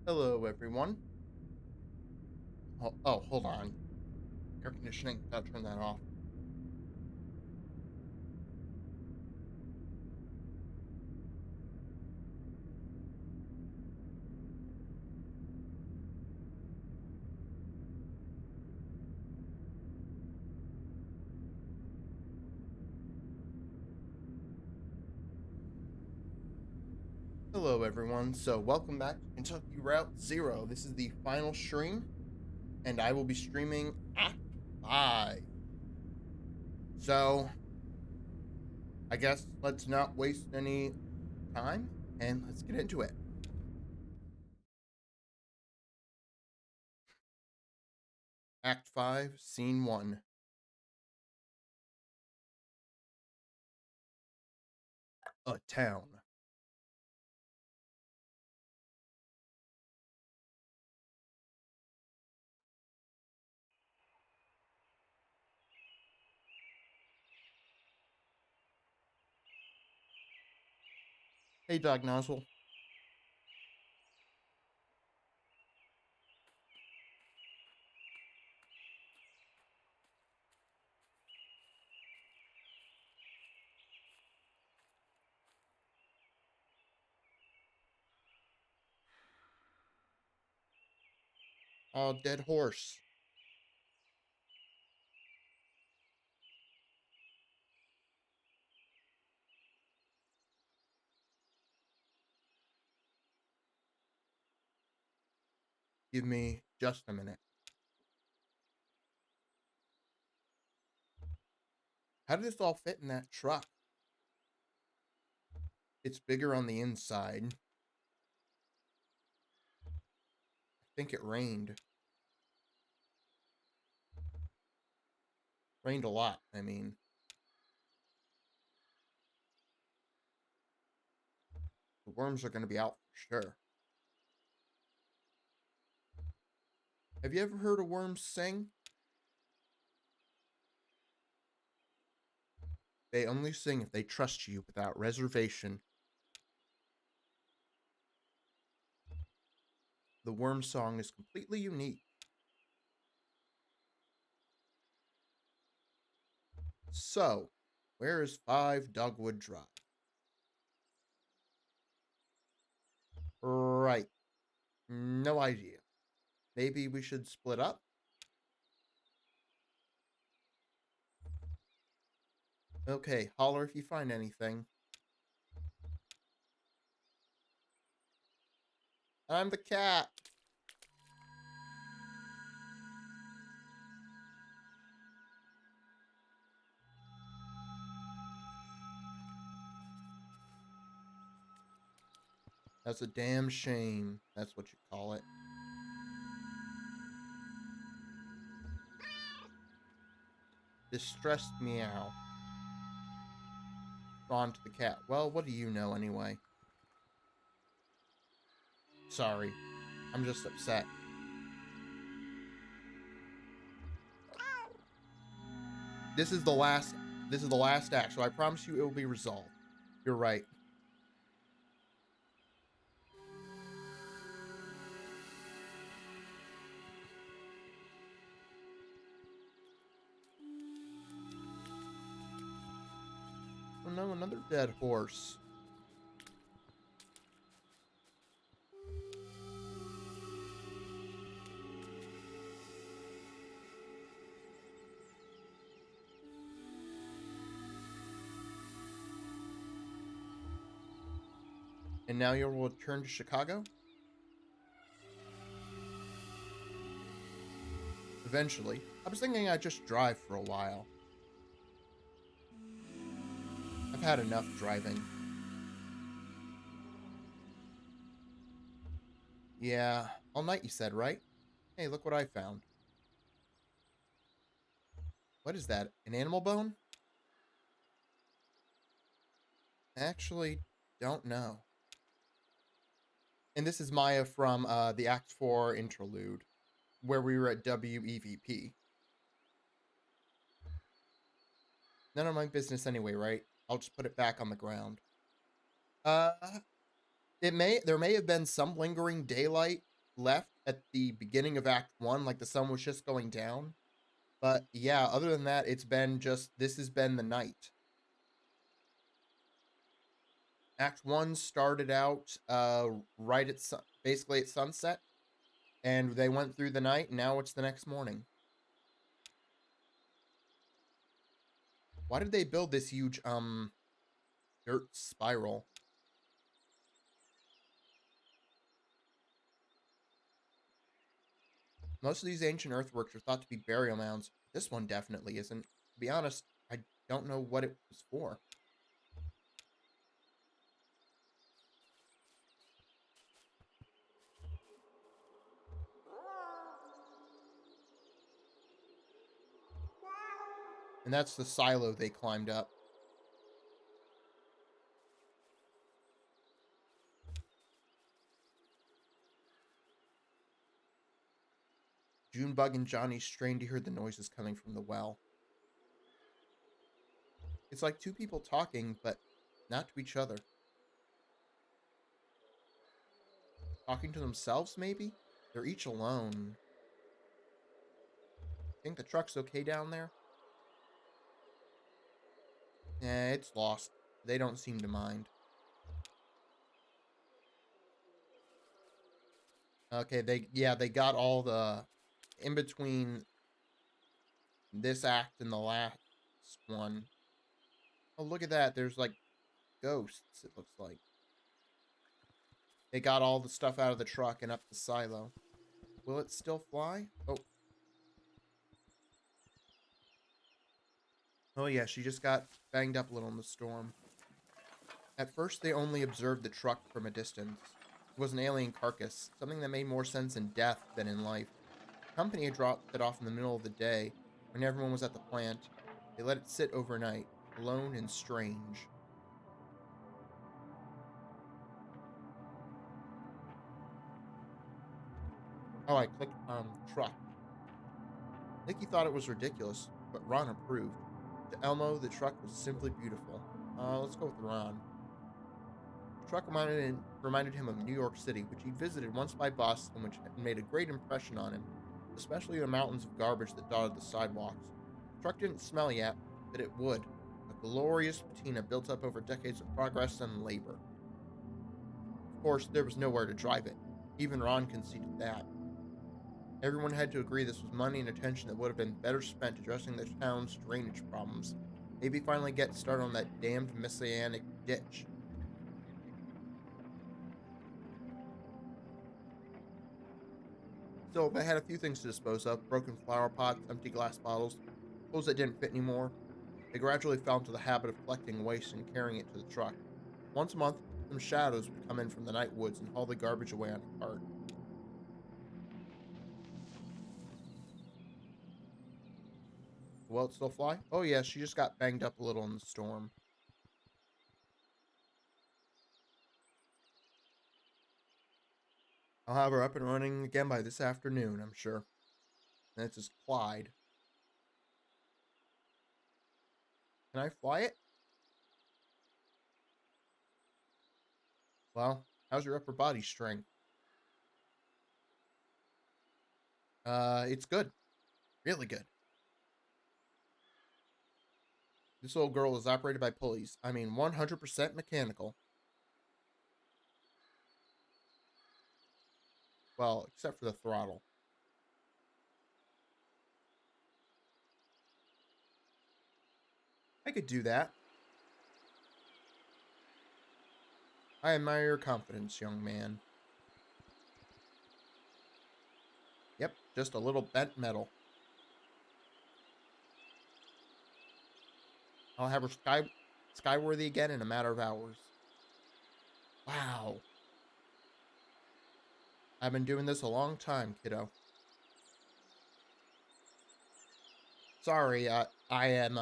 Hello, everyone. Oh, hold on. Air conditioning. Gotta turn that off. Hello, everyone. So, welcome back to Kentucky Route Zero. This is the final stream, and I will be streaming Act 5. So, I guess let's not waste any time and let's get into it. Act 5, Scene 1. A town. Hey, Dog Nozzle. Oh, dead horse. Give me just a minute. How did this all fit in that truck? It's bigger on the inside. I think it rained. Rained a lot, I mean. The worms are going to be out for sure. Have you ever heard a worm sing? They only sing if they trust you without reservation. The worm song is completely unique. So, where is 5 Dogwood Drive? Right. No idea. Maybe we should split up? Okay, holler if you find anything. I'm the cat. That's a damn shame. That's what you call it. Distressed meow. On to the cat. Well, what do you know anyway? Sorry. I'm just upset. This is the last act, so I promise you it will be resolved. You're right. Oh no, another dead horse. And now you'll return to Chicago? Eventually. I was thinking I'd just drive for a while. I've had enough driving. Yeah, all night you said, right? Hey, look what I found. What is that? An animal bone? Actually, don't know. And this is Maya from the Act 4 interlude, where we were at WEVP. None of my business anyway, right? I'll just put it back on the ground. There may have been some lingering daylight left at the beginning of Act 1, like the sun was just going down. But yeah, other than that, this has been the night. Act 1 started out right at basically at sunset, and they went through the night, and now it's the next morning. Why did they build this huge dirt spiral? Most of these ancient earthworks are thought to be burial mounds. This one definitely isn't. To be honest, I don't know what it was for. And that's the silo they climbed up. Junebug and Johnny strained to hear the noises coming from the well. It's like two people talking, but not to each other. Talking to themselves, maybe? They're each alone. Think the truck's okay down there? It's lost. They don't seem to mind. Okay, they got all the in between this act and the last one. Oh, look at that. There's like ghosts, it looks like. They got all the stuff out of the truck and up the silo. Will it still fly? Oh. Oh yeah, she just got banged up a little in the storm. At first, they only observed the truck from a distance. It was an alien carcass, something that made more sense in death than in life. The company had dropped it off in the middle of the day, when everyone was at the plant. They let it sit overnight, alone and strange. Oh, I clicked on truck. Nikki thought it was ridiculous, but Ron approved. To Elmo, the truck was simply beautiful. Let's go with Ron. The truck reminded him of New York City, which he'd visited once by bus and which had made a great impression on him, especially the mountains of garbage that dotted the sidewalks. The truck didn't smell yet, but it would. A glorious patina built up over decades of progress and labor. Of course, there was nowhere to drive it. Even Ron conceded that. Everyone had to agree this was money and attention that would have been better spent addressing the town's drainage problems. Maybe finally get started on that damned messianic ditch. Still, they had a few things to dispose of: broken flower pots, empty glass bottles, clothes that didn't fit anymore. They gradually fell into the habit of collecting waste and carrying it to the truck. Once a month, some shadows would come in from the night woods and haul the garbage away on a cart. Will it still fly? Oh, yeah, she just got banged up a little in the storm. I'll have her up and running again by this afternoon, I'm sure. And it's just Clyde. Can I fly it? Well, how's your upper body strength? It's good. Really good. This old girl is operated by pulleys. I mean, 100% mechanical. Well, except for the throttle. I could do that. I admire your confidence, young man. Yep, just a little bent metal. I'll have her skyworthy again in a matter of hours. Wow. I've been doing this a long time, kiddo. Sorry, I am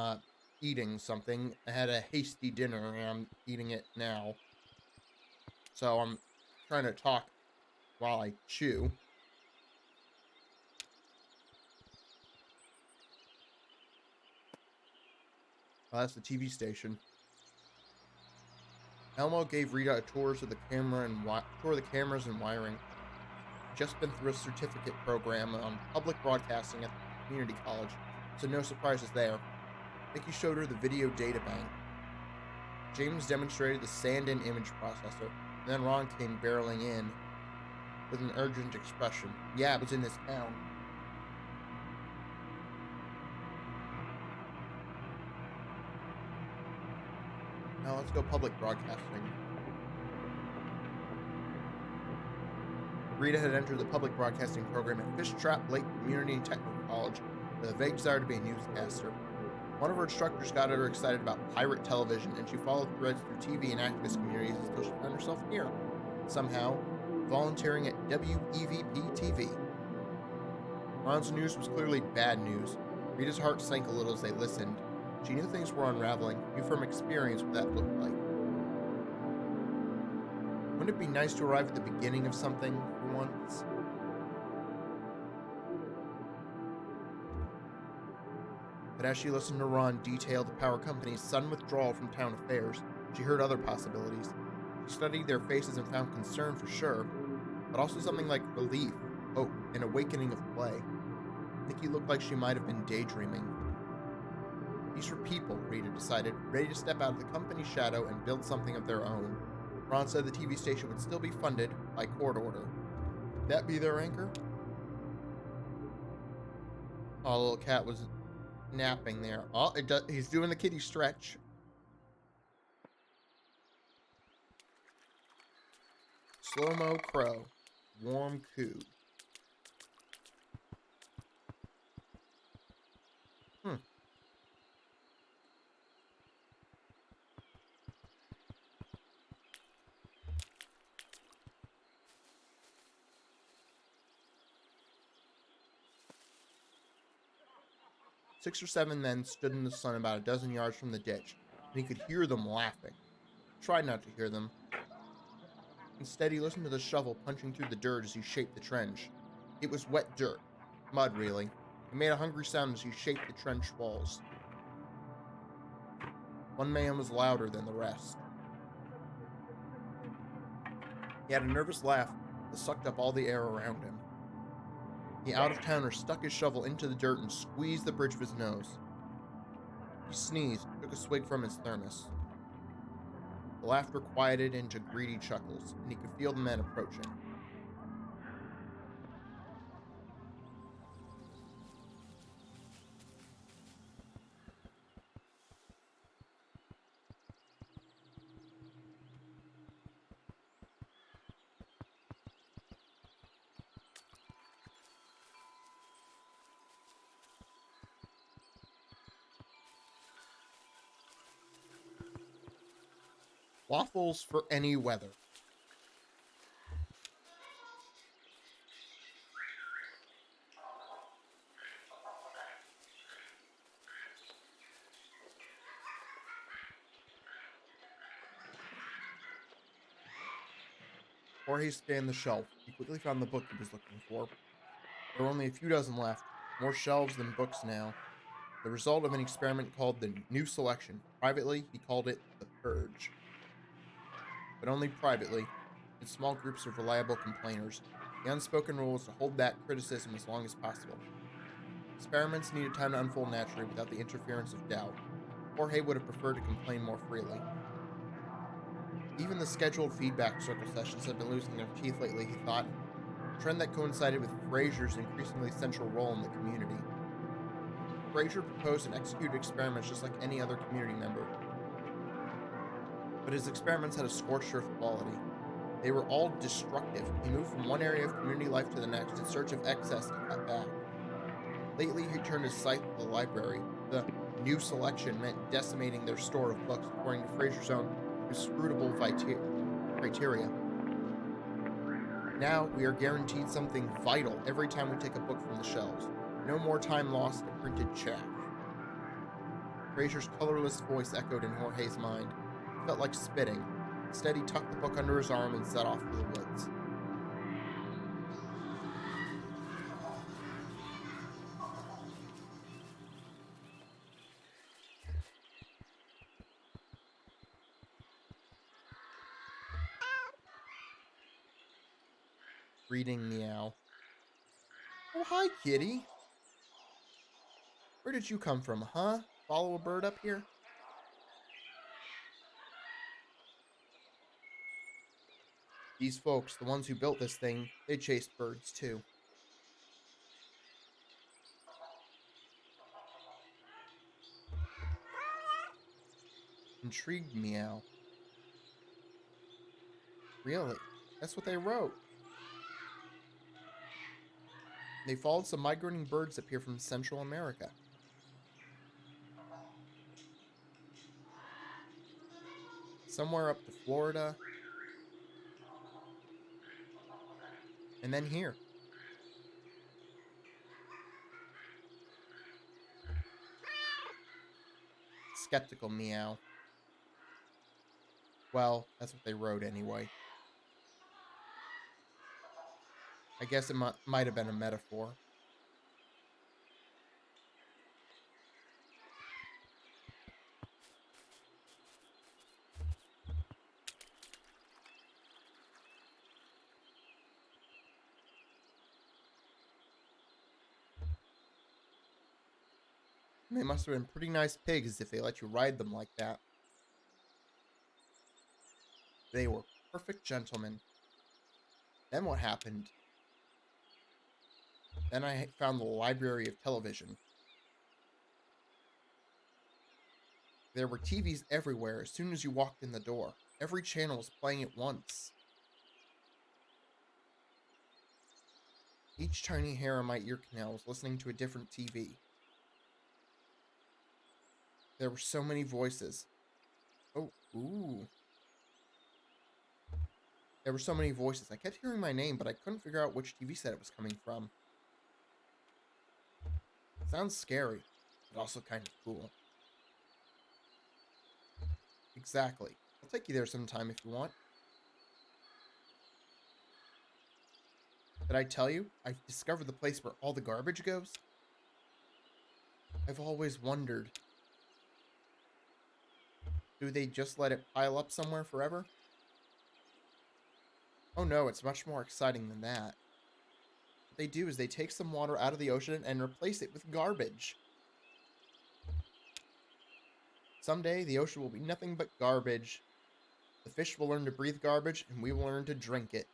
eating something. I had a hasty dinner and I'm eating it now. So I'm trying to talk while I chew. Oh, that's the TV station. Elmo gave Rita a tour of the cameras and wiring. just been through a certificate program on public broadcasting at the community college, so no surprises there. Nikki showed her the video data bank. James demonstrated the sand-in image processor, and then Ron came barreling in with an urgent expression. Yeah, it was in this town. Now let's go public broadcasting. Rita had entered the public broadcasting program at Fishtrap Lake Community and Technical College with a vague desire to be a newscaster. One of her instructors got her excited about pirate television, and she followed threads through TV and activist communities until she found herself here, somehow volunteering at WEVP TV. Ron's news was clearly bad news. Rita's heart sank a little as they listened. She knew things were unraveling, knew from experience what that looked like. Wouldn't it be nice to arrive at the beginning of something for once? But as she listened to Ron detail the power company's sudden withdrawal from town affairs, she heard other possibilities. She studied their faces and found concern for sure, but also something like relief, hope, and awakening of play. Nikki looked like she might have been daydreaming. These were people, Rita decided, ready to step out of the company's shadow and build something of their own. Ron said the TV station would still be funded by court order. Would that be their anchor? Oh, little cat was napping there. Oh, he's doing the kitty stretch. Slow-mo crow. Warm coo. 6 or 7 men stood in the sun about a dozen yards from the ditch, and he could hear them laughing. He tried not to hear them. Instead, he listened to the shovel punching through the dirt as he shaped the trench. It was wet dirt. Mud, really. It made a hungry sound as he shaped the trench walls. One man was louder than the rest. He had a nervous laugh that sucked up all the air around him. The out-of-towner stuck his shovel into the dirt and squeezed the bridge of his nose. He sneezed, took a swig from his thermos. The laughter quieted into greedy chuckles, and he could feel the men approaching. Waffles for any weather. Jorge scanned the shelf. He quickly found the book he was looking for. There were only a few dozen left, more shelves than books now. The result of an experiment called the New Selection. Privately, he called it the Purge. But only privately, in small groups of reliable complainers. The unspoken rule was to hold back criticism as long as possible. Experiments needed time to unfold naturally without the interference of doubt. Jorge would have preferred to complain more freely. Even the scheduled feedback circle sessions had been losing their teeth lately, he thought, a trend that coincided with Fraser's increasingly central role in the community. Fraser proposed and executed experiments just like any other community member. But his experiments had a scorched earth quality. They were all destructive. He moved from one area of community life to the next in search of excess to cut back. Lately, he turned his sight to the library. The New Selection meant decimating their store of books according to Fraser's own inscrutable criteria. Now, we are guaranteed something vital every time we take a book from the shelves. No more time lost to printed chaff. Fraser's colorless voice echoed in Jorge's mind. It felt like spitting. Instead, he tucked the book under his arm and set off for the woods. greeting meow. Oh, hi, kitty. Where did you come from, huh? Follow a bird up here? These folks, the ones who built this thing, they chased birds too. Intrigued meow. Really? That's what they wrote. They followed some migrating birds up here from Central America. Somewhere up to Florida. And then here. Skeptical meow. Well, that's what they wrote anyway. I guess it might have been a metaphor. They must have been pretty nice pigs if they let you ride them like that. They were perfect gentlemen. Then what happened? Then I found the library of television. There were TVs everywhere as soon as you walked in the door. Every channel was playing at once. Each tiny hair on my ear canal was listening to a different TV. There were so many voices. Oh, ooh. There were so many voices. I kept hearing my name, but I couldn't figure out which TV set it was coming from. Sounds scary, but also kind of cool. Exactly. I'll take you there sometime if you want. Did I tell you? I've discovered the place where all the garbage goes? I've always wondered. Do they just let it pile up somewhere forever? Oh no, it's much more exciting than that. What they do is they take some water out of the ocean and replace it with garbage. Someday, the ocean will be nothing but garbage. The fish will learn to breathe garbage, and we will learn to drink it.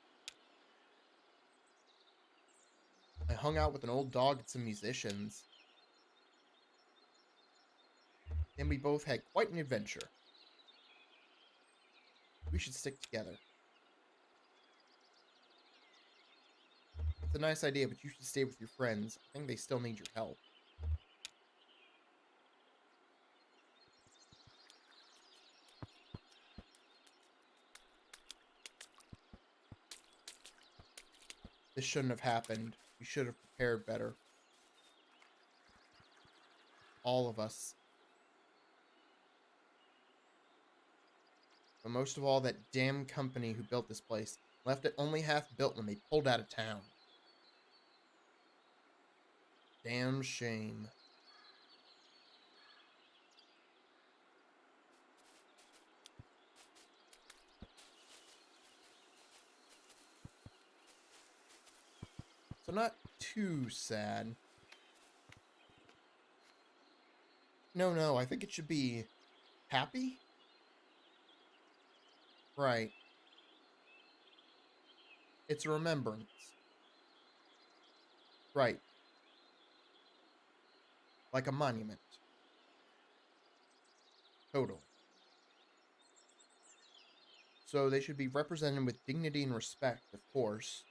I hung out with an old dog and some musicians. And we both had quite an adventure. We should stick together. It's a nice idea, but you should stay with your friends. I think they still need your help. This shouldn't have happened. We should have prepared better. All of us. But most of all, that damn company who built this place left it only half built when they pulled out of town. Damn shame. So not too sad. No, I think it should be happy? Right. It's a remembrance. Right. Like a monument. Totally. So they should be represented with dignity and respect, of course.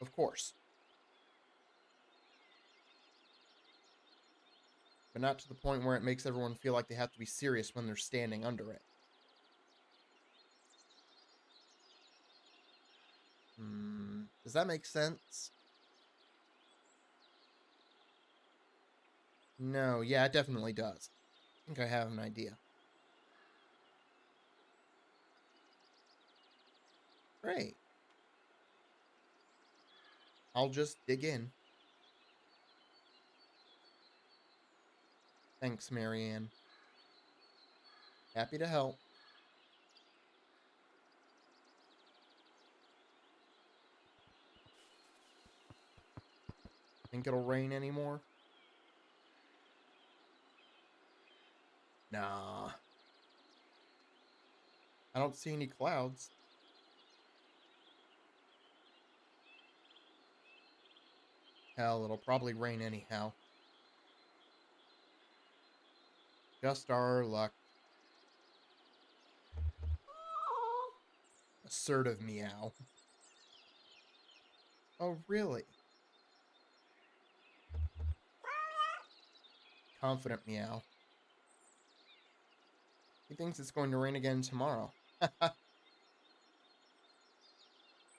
Of course. But not to the point where it makes everyone feel like they have to be serious when they're standing under it. Does that make sense? No, yeah, it definitely does. I think I have an idea. Great. I'll just dig in. Thanks, Marianne. Happy to help. Think it'll rain anymore? Nah. I don't see any clouds. Hell, it'll probably rain anyhow. Just our luck. Assertive meow. Oh, really? Confident meow. He thinks it's going to rain again tomorrow.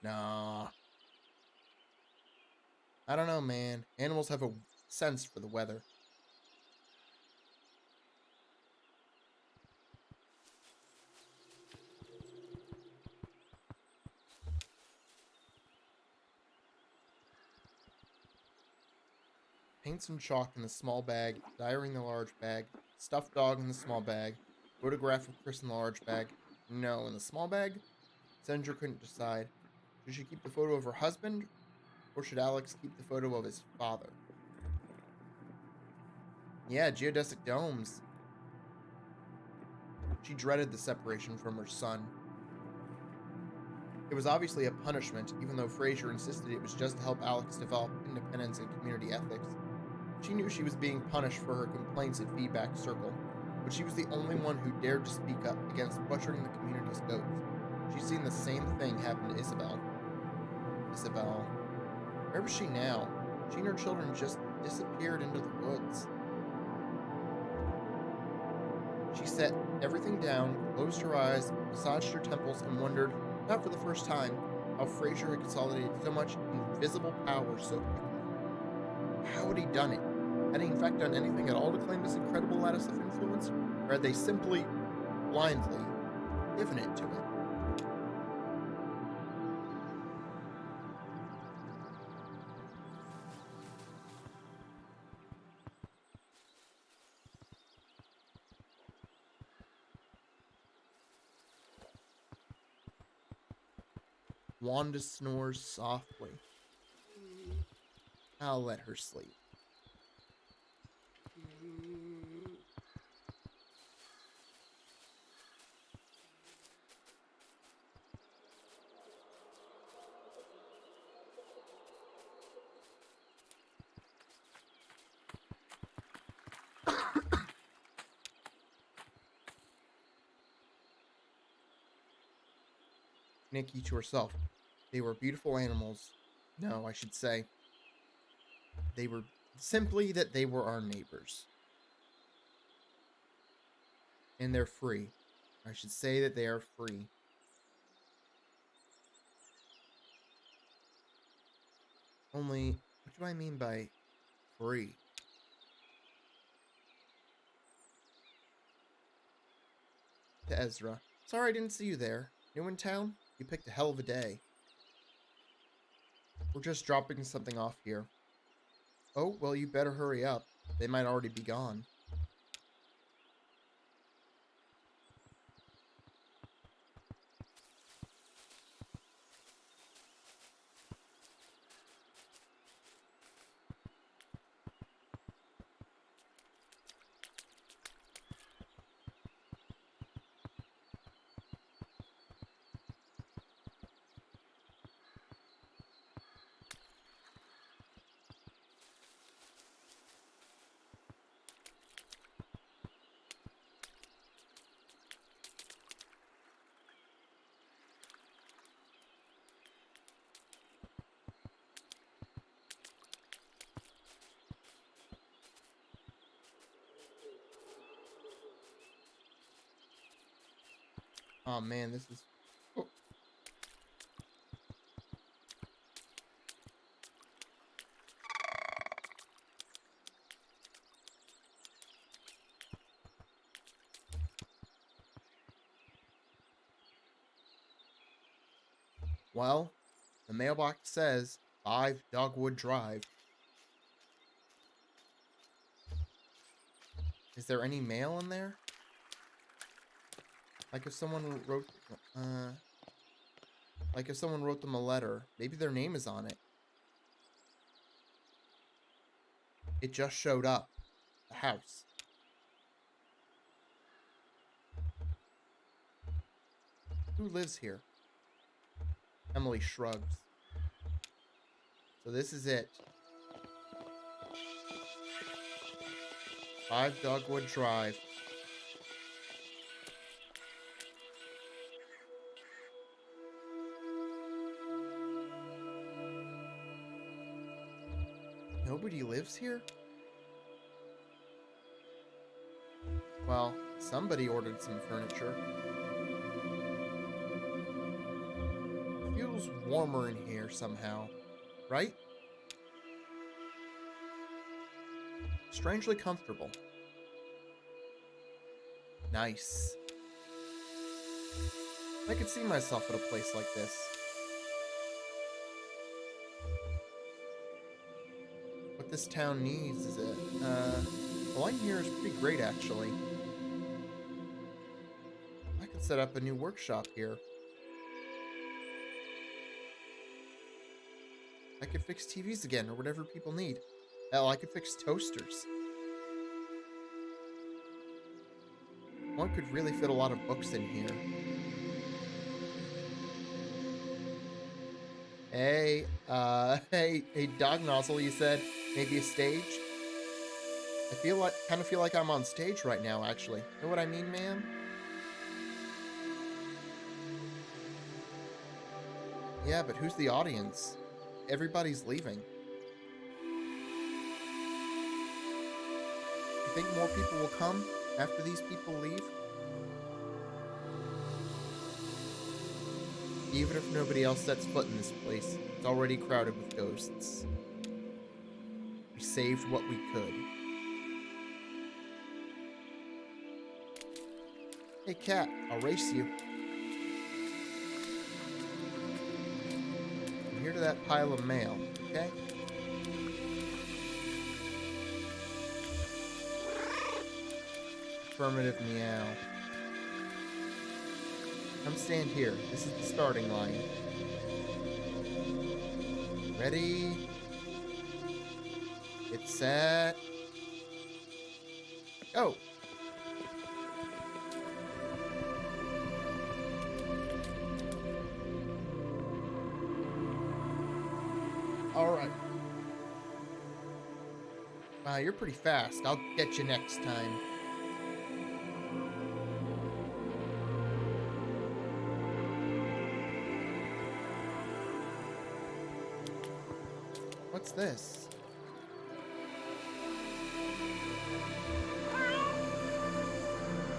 Nah. I don't know, man. Animals have a sense for the weather. Paint some chalk in the small bag, diary in the large bag, stuffed dog in the small bag, photograph of Chris in the large bag. No, in the small bag? Sandra couldn't decide. Should she keep the photo of her husband, or should Alex keep the photo of his father? Yeah, geodesic domes. She dreaded the separation from her son. It was obviously a punishment, even though Fraser insisted it was just to help Alex develop independence and community ethics. She knew she was being punished for her complaints at Feedback Circle, but she was the only one who dared to speak up against butchering the community's goats. She'd seen the same thing happen to Isabel. Isabel. Where was she now? She and her children just disappeared into the woods. She set everything down, closed her eyes, massaged her temples, and wondered, not for the first time, how Fraser had consolidated so much invisible power so quickly. How had he done it? Had he in fact done anything at all to claim this incredible lattice of influence? Or had they simply, blindly, given it to him? Wanda snores softly. I'll let her sleep. Nikki to herself. They were beautiful animals. No, I should say. They were simply that they were our neighbors. And they're free. I should say that they are free. Only, what do I mean by free? To Ezra. Sorry I didn't see you there. New in town? You picked a hell of a day. We're just dropping something off here. Oh, well, you better hurry up. They might already be gone. Oh man, this is... Oh. Well, the mailbox says 5 Dogwood Drive. Is there any mail in there? Like if someone wrote... like if someone wrote them a letter. Maybe their name is on it. It just showed up. The house. Who lives here? Emily shrugs. So this is it. 5 Dogwood Drive. Nobody lives here? Well, somebody ordered some furniture. It feels warmer in here somehow, right? Strangely comfortable. Nice. I could see myself at a place like this. What this town needs is the line here is pretty great, actually. I could set up a new workshop here. I could fix TVs again, or whatever people need. Hell, I could fix toasters. One could really fit a lot of books in here. Hey, hey, dog nozzle, you said maybe a stage? I kind of feel like I'm on stage right now, actually. Know what I mean, man? Yeah, but who's the audience? Everybody's leaving. You think more people will come after these people leave? Even if nobody else sets foot in this place, it's already crowded with ghosts. We saved what we could. Hey, cat, I'll race you. From here to that pile of mail, okay? Affirmative meow. Come stand here. This is the starting line. Ready? Get set. Go! Alright. Wow, you're pretty fast. I'll get you next time. What's this?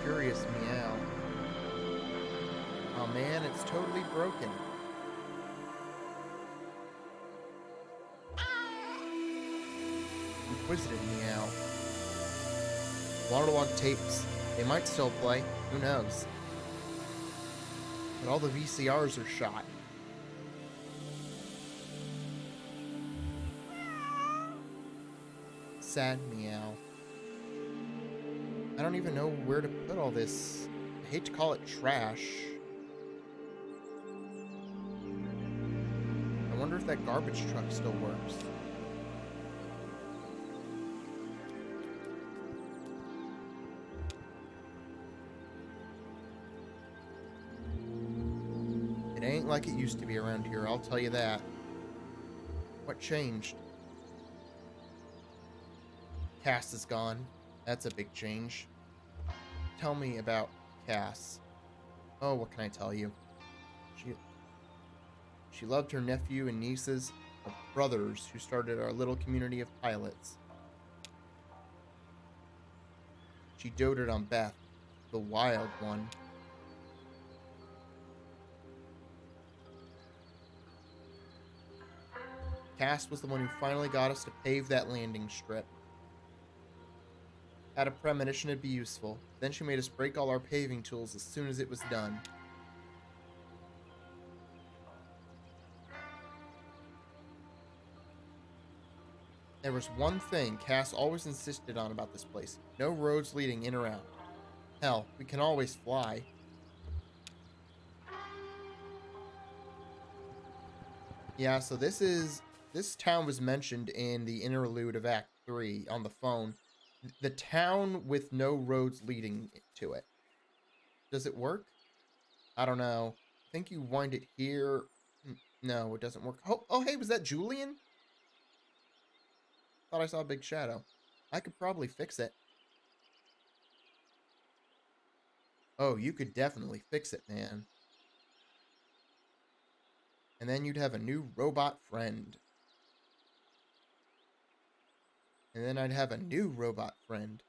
Curious meow. Oh man, it's totally broken. Inquisitive meow. Waterlog tapes. They might still play. Who knows? But all the VCRs are shot. Sad meow. I don't even know where to put all this. I hate to call it trash. I wonder if that garbage truck still works. It ain't like it used to be around here, I'll tell you that. What changed? Cass is gone. That's a big change. Tell me about Cass. Oh, what can I tell you? She loved her nephew and nieces of brothers who started our little community of pilots. She doted on Beth, the wild one. Cass was the one who finally got us to pave that landing strip. Had a premonition it'd be useful. Then she made us break all our paving tools as soon as it was done. There was one thing Cass always insisted on about this place. No roads leading in or out. Hell, we can always fly. Yeah, so this town was mentioned in the interlude of Act 3 on the phone. The town with no roads leading to it. Does it work? I don't know. I think you wind it here. No, it doesn't work. Oh, hey, was that Julian? Thought I saw a big shadow. I could probably fix it. Oh, you could definitely fix it, man. And then you'd have a new robot friend. And then I'd have a new robot friend.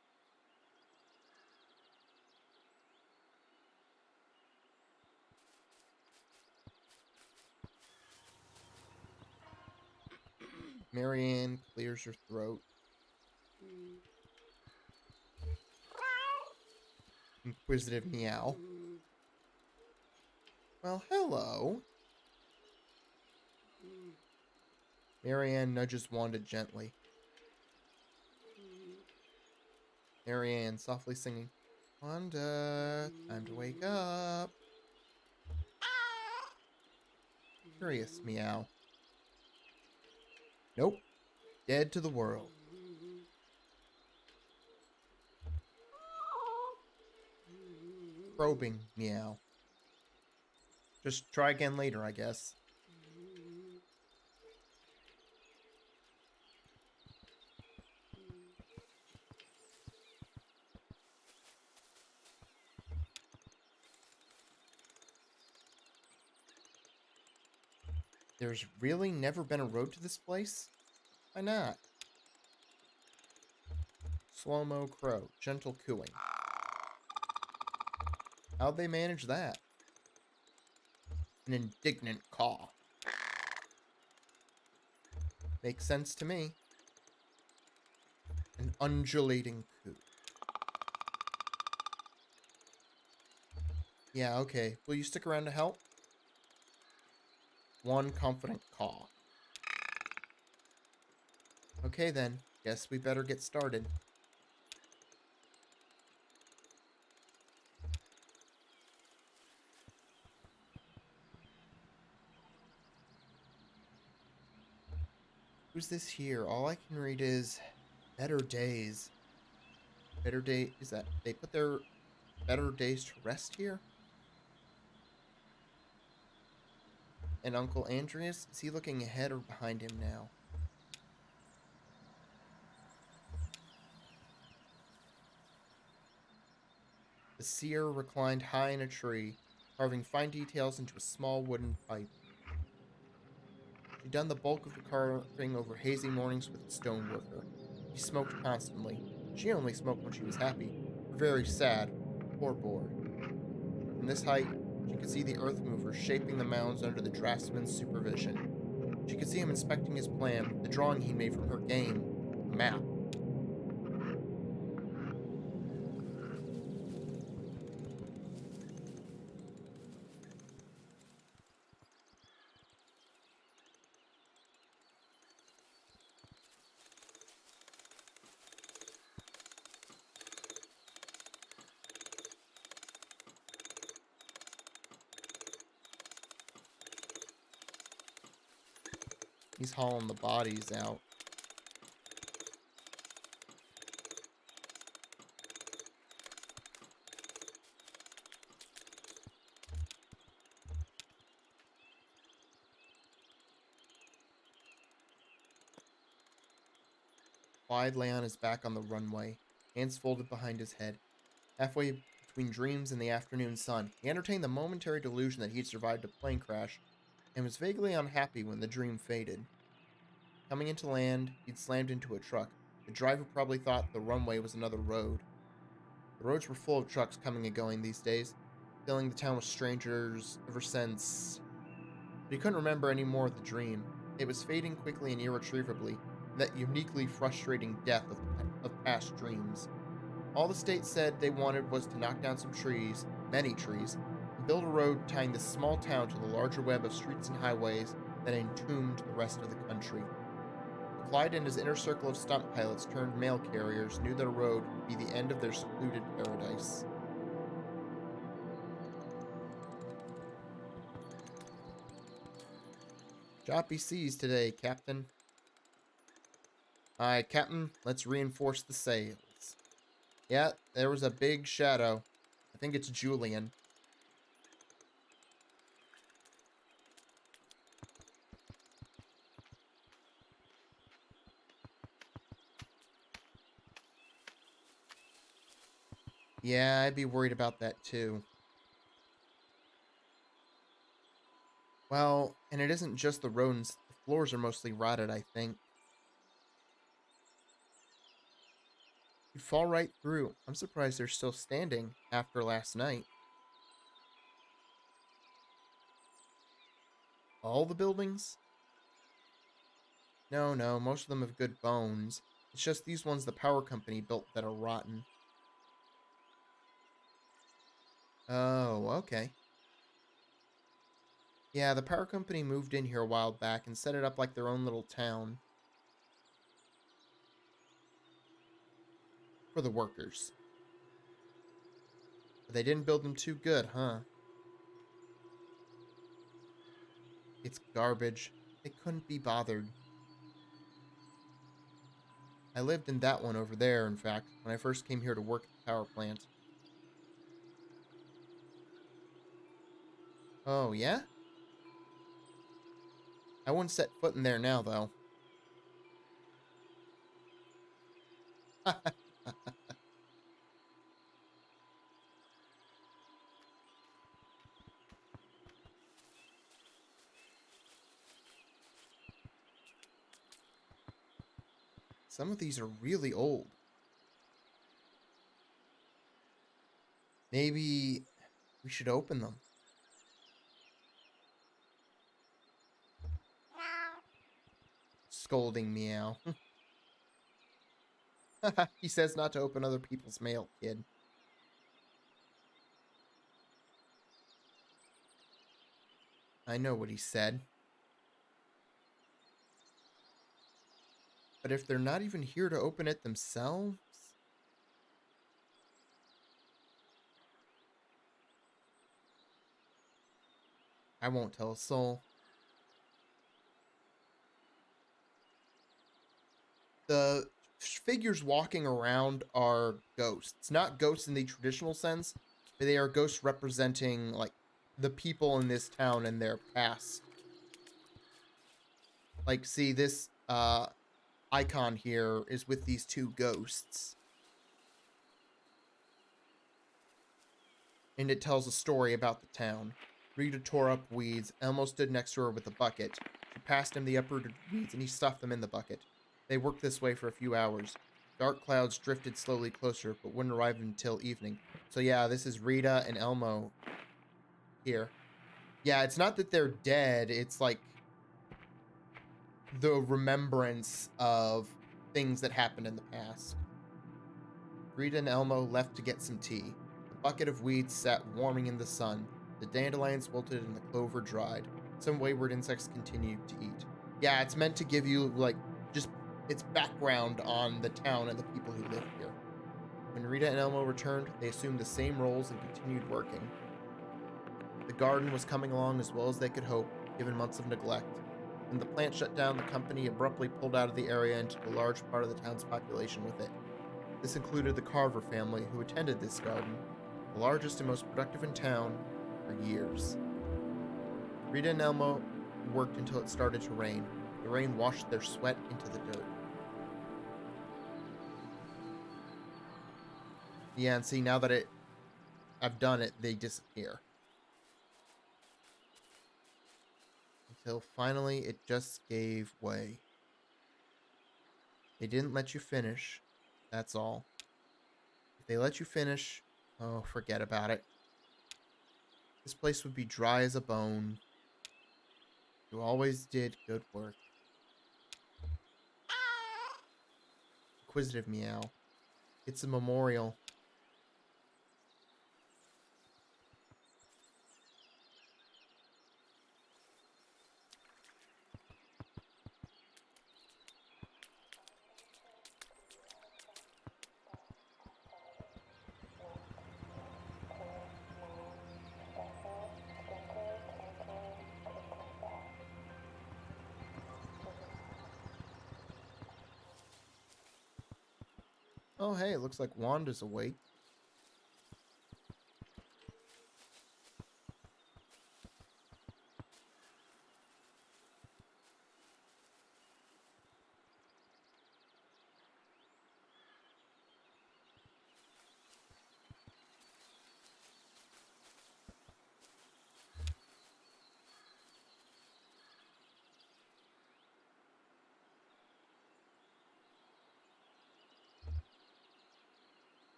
Marianne clears her throat. Inquisitive meow. Well, hello. Marianne nudges Wanda gently. Marianne softly singing, Wanda, time to wake up. Curious meow. Nope. Dead to the world. Probing meow. Just try again later, I guess. There's really never been a road to this place? Why not? Slow-mo crow. Gentle cooing. How'd they manage that? An indignant caw. Makes sense to me. An undulating coo. Yeah, okay. Will you stick around to help? One confident caw. Okay then. Guess we better get started. Who's this here? All I can read is better days. Better day is that they put their better days to rest here? And Uncle Andreas, is he looking ahead or behind him now? The seer reclined high in a tree, carving fine details into a small wooden pipe. She'd done the bulk of the carving over hazy mornings with the stoneworker. She smoked constantly. She only smoked when she was happy, or very sad, or bored. From this height, she could see the earth movers shaping the mounds under the draftsman's supervision. She could see him inspecting his plan, the drawing he made from her game, the map. He's hauling the bodies out. Clyde lay on his back on the runway, hands folded behind his head. Halfway between dreams and the afternoon sun, he entertained the momentary delusion that he'd survived a plane crash and was vaguely unhappy when the dream faded. Coming into land, he'd slammed into a truck. The driver probably thought the runway was another road. The roads were full of trucks coming and going these days, filling the town with strangers ever since. But he couldn't remember any more of the dream. It was fading quickly and irretrievably, that uniquely frustrating death of past dreams. All the state said they wanted was to knock down some trees, many trees, and build a road tying this small town to the larger web of streets and highways that entombed the rest of the country. Clyde and his inner circle of stunt pilots turned mail carriers knew that a road would be the end of their secluded paradise. Choppy seas today, Captain. Alright, Captain, let's reinforce the sails. Yeah, there was a big shadow. I think it's Julian. Yeah, I'd be worried about that too. Well, and it isn't just the rodents. The floors are mostly rotted, I think. You fall right through. I'm surprised they're still standing after last night. All the buildings? No, no, most of them have good bones. It's just these ones the power company built that are rotten. Oh, okay. Yeah, the power company moved in here a while back and set it up like their own little town. For the workers. But they didn't build them too good, huh? It's garbage. They couldn't be bothered. I lived in that one over there, in fact, when I first came here to work at the power plant. Oh, yeah? I wouldn't set foot in there now, though. Some of these are really old. Maybe we should open them. Scolding meow. He says not to open other people's mail, kid. I know what he said. But if they're not even here to open it themselves... I won't tell a soul. The figures walking around are ghosts. Not ghosts in the traditional sense, but they are ghosts representing, like, the people in this town and their past. Like, see, this icon here is with these two ghosts. And it tells a story about the town. Rita tore up weeds. Elmo stood next to her with a bucket. She passed him the uprooted weeds, and he stuffed them in the bucket. They worked this way for a few hours. Dark clouds drifted slowly closer, but wouldn't arrive until evening. So yeah, this is Rita and Elmo here. Yeah, it's not that they're dead. It's like the remembrance of things that happened in the past. Rita and Elmo left to get some tea. The bucket of weeds sat warming in the sun. The dandelions wilted and the clover dried. Some wayward insects continued to eat. Yeah, it's meant to give you, like, just its background on the town and the people who live here. When Rita and Elmo returned, they assumed the same roles and continued working. The garden was coming along as well as they could hope, given months of neglect. When the plant shut down, the company abruptly pulled out of the area and took a large part of the town's population with it. This included the Carver family, who attended this garden, the largest and most productive in town, for years. Rita and Elmo worked until it started to rain. The rain washed their sweat into the dirt. Yeah, and see, now that I've done it, they disappear. Until finally it just gave way. They didn't let you finish. That's all. If they let you finish, oh, forget about it. This place would be dry as a bone. You always did good work. Inquisitive meow. It's a memorial. Oh, hey, it looks like Wanda's awake.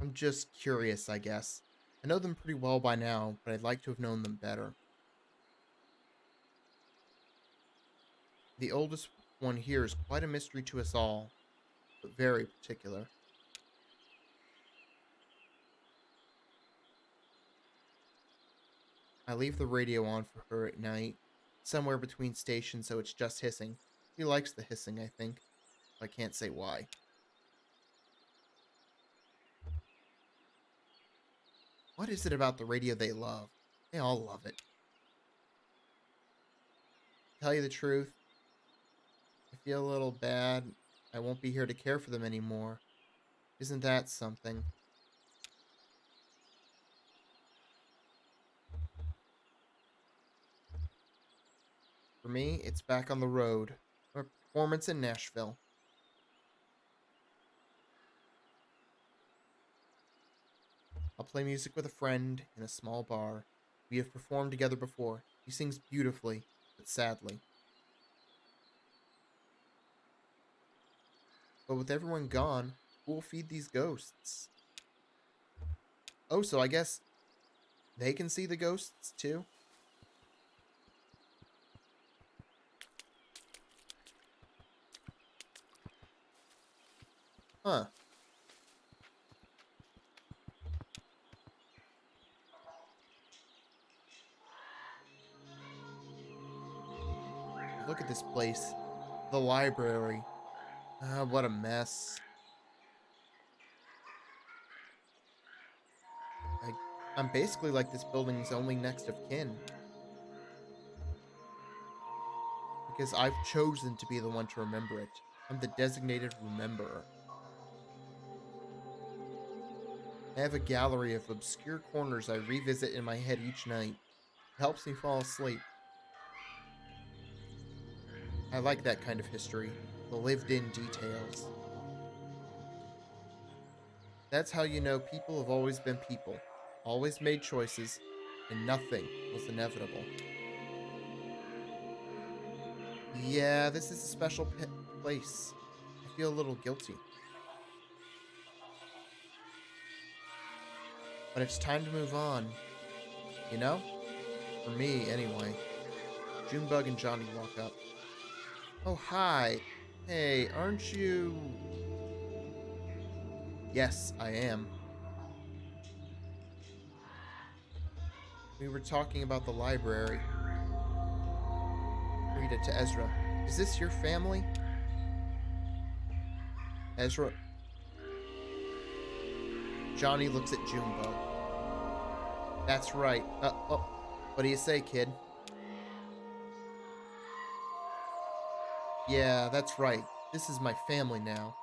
I'm just curious, I guess. I know them pretty well by now, but I'd like to have known them better. The oldest one here is quite a mystery to us all, but very particular. I leave the radio on for her at night, somewhere between stations so it's just hissing. She likes the hissing, I think. I can't say why. What is it about the radio they love? They all love it. Tell you the truth, I feel a little bad. I won't be here to care for them anymore. Isn't that something? For me, it's back on the road. A performance in Nashville. I'll play music with a friend in a small bar. We have performed together before. He sings beautifully, but sadly. But with everyone gone, who will feed these ghosts? Oh, so I guess they can see the ghosts too? Huh. Look at this place. The library. Ah, what a mess. I, I'm basically like this building's only next of kin. Because I've chosen to be the one to remember it. I'm the designated rememberer. I have a gallery of obscure corners I revisit in my head each night. It helps me fall asleep. I like that kind of history, the lived in details. That's how you know people have always been people, always made choices, and nothing was inevitable. Yeah, this is a special place. I feel a little guilty. But it's time to move on, you know? For me, anyway. Junebug and Johnny walk up. Oh, hi. Hey, aren't you... Yes, I am. We were talking about the library. Read it to Ezra. Is this your family? Ezra. Johnny looks at Junebug. That's right. Oh, what do you say, kid? Yeah, that's right. This is my family now.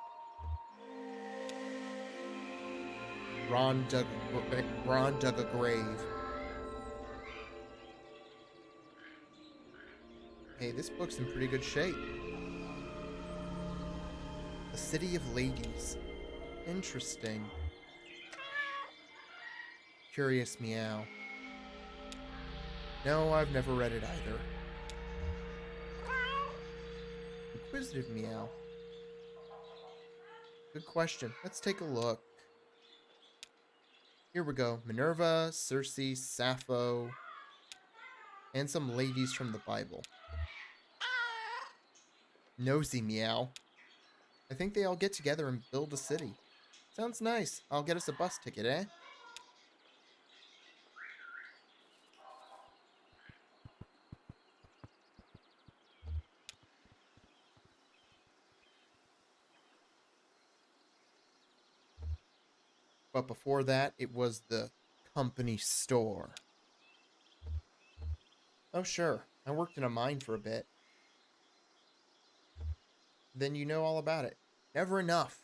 Ron dug a grave. Hey, this book's in pretty good shape. The City of Ladies. Interesting. Curious meow. No, I've never read it either. Inquisitive meow. Good question. Let's take a look. Here we go. Minerva, Circe, Sappho, and some ladies from the Bible. Nosy meow. I think they all get together and build a city. Sounds nice. I'll get us a bus ticket, eh? But before that, it was the company store. Oh, sure. I worked in a mine for a bit. Then you know all about it. Never enough.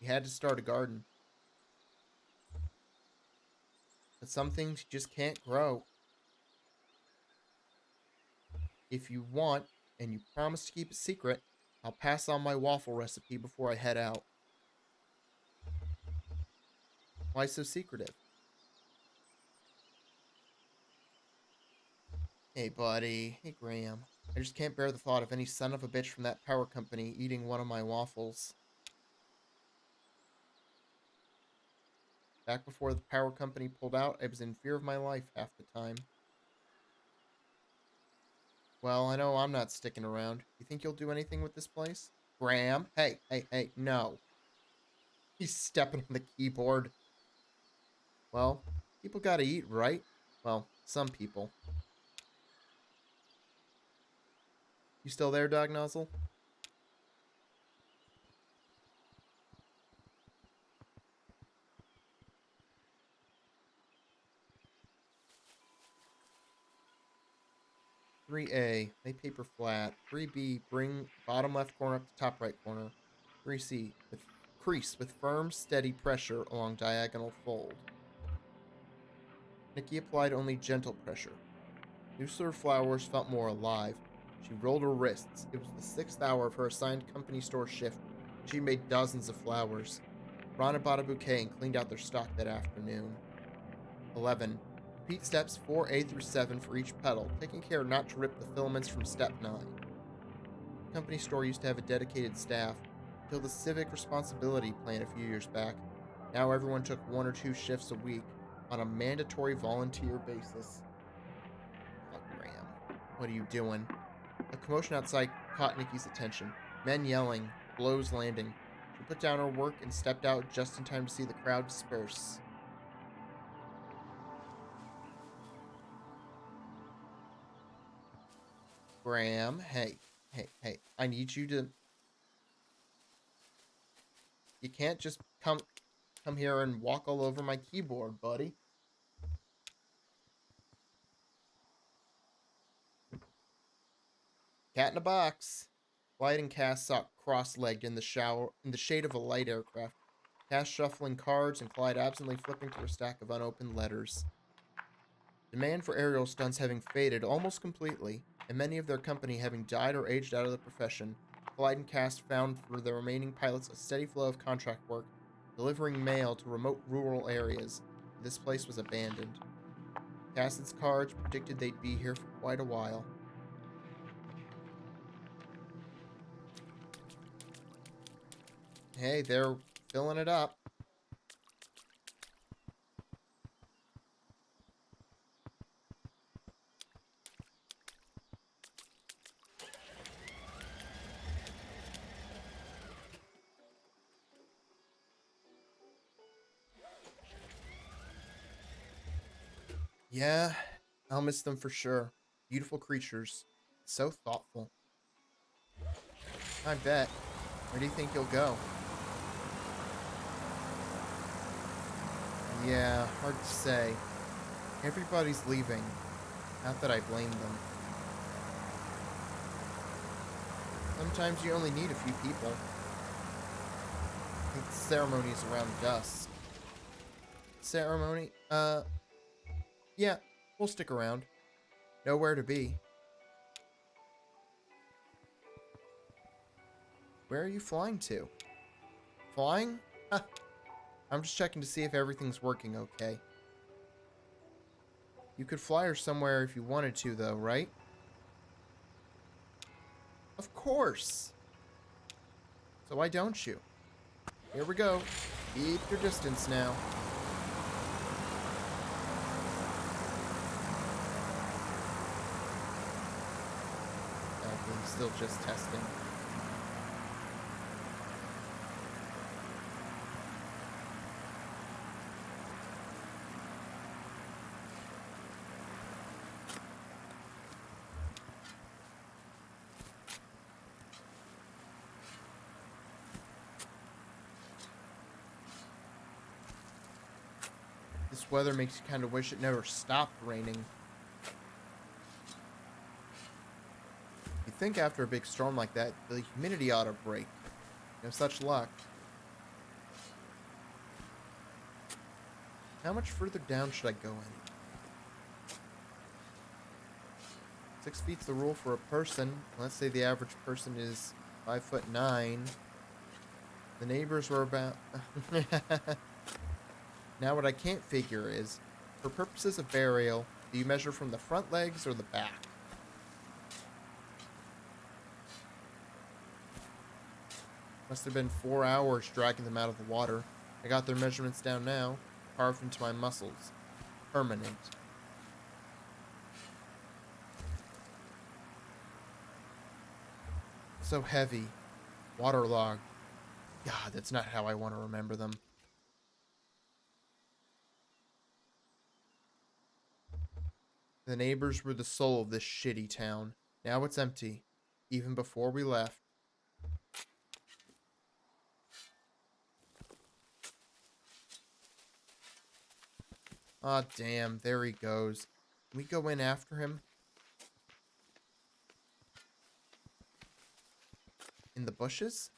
He had to start a garden. But some things you just can't grow. If you want, and you promise to keep it secret, I'll pass on my waffle recipe before I head out. Why so secretive? Hey, buddy. Hey, Graham. I just can't bear the thought of any son of a bitch from that power company eating one of my waffles. Back before the power company pulled out, I was in fear of my life half the time. Well, I know I'm not sticking around. You think you'll do anything with this place? Graham? Hey, hey, hey, no. He's stepping on the keyboard. Well, people gotta eat, right? Well, some people. You still there, Dog Nozzle? 3A, make paper flat. 3B, bring bottom left corner up to top right corner. 3C, with crease with firm, steady pressure along diagonal fold. Nikki applied only gentle pressure. Looser flowers felt more alive. She rolled her wrists. It was the 6th hour of her assigned company store shift. She made dozens of flowers. Rana bought a bouquet and cleaned out their stock that afternoon. 11. Repeat steps 4A through 7 for each petal, taking care not to rip the filaments from step 9. The company store used to have a dedicated staff until the civic responsibility plan a few years back. Now everyone took 1 or 2 shifts a week on a mandatory volunteer basis. Fuck Graham. What are you doing? A commotion outside caught Nikki's attention. Men yelling, blows landing. She put down her work and stepped out just in time to see the crowd disperse. Graham, hey, hey, hey, I need you to... You can't just come here and walk all over my keyboard, buddy. Cat in a box. Clyde and Cass sat cross-legged in the shade of a light aircraft. Cass shuffling cards and Clyde absently flipping through a stack of unopened letters. Demand for aerial stunts having faded almost completely, and many of their company having died or aged out of the profession, Clyde and Cass found for the remaining pilots a steady flow of contract work, delivering mail to remote rural areas. This place was abandoned. Cass's cards predicted they'd be here for quite a while. Hey, they're filling it up. Yeah, I'll miss them for sure. Beautiful creatures. So thoughtful. I bet. Where do you think you'll go? Yeah, hard to say. Everybody's leaving. Not that I blame them. Sometimes you only need a few people. I think the ceremony's around dusk. Ceremony? Yeah, we'll stick around. Nowhere to be. Where are you flying to? Flying? Huh. I'm just checking to see if everything's working okay. You could fly her somewhere if you wanted to, though, right? Of course! So why don't you? Here we go. Keep your distance now. I'm still just testing. This weather makes you kind of wish it never stopped raining. You'd think after a big storm like that, the humidity ought to break. No such luck. How much further down should I go in? 6 feet's the rule for a person. Let's say the average person is 5'9". The neighbors were about... Now what I can't figure is, for purposes of burial, do you measure from the front legs or the back? Must have been 4 hours dragging them out of the water. I got their measurements down now, carved into my muscles. Permanent. So heavy. Waterlogged. God, that's not how I want to remember them. The neighbors were the soul of this shitty town. Now it's empty. Even before we left. Aw, damn. There he goes. Can we go in after him? In the bushes?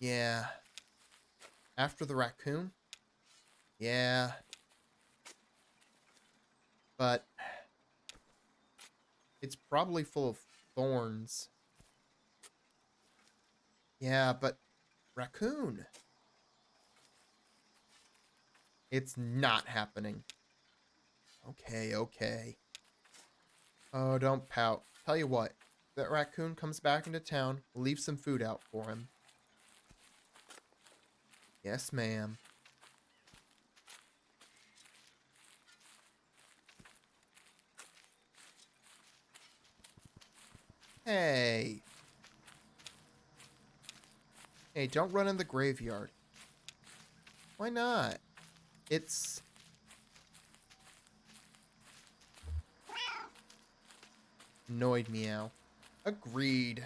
Yeah. After the raccoon? Yeah. But it's probably full of thorns. Yeah, but raccoon. It's not happening. Okay, okay. Oh, don't pout. Tell you what, if that raccoon comes back into town, we'll leave some food out for him. Yes, ma'am. Hey. Hey, don't run in the graveyard. Why not? It's... Annoyed meow. Agreed.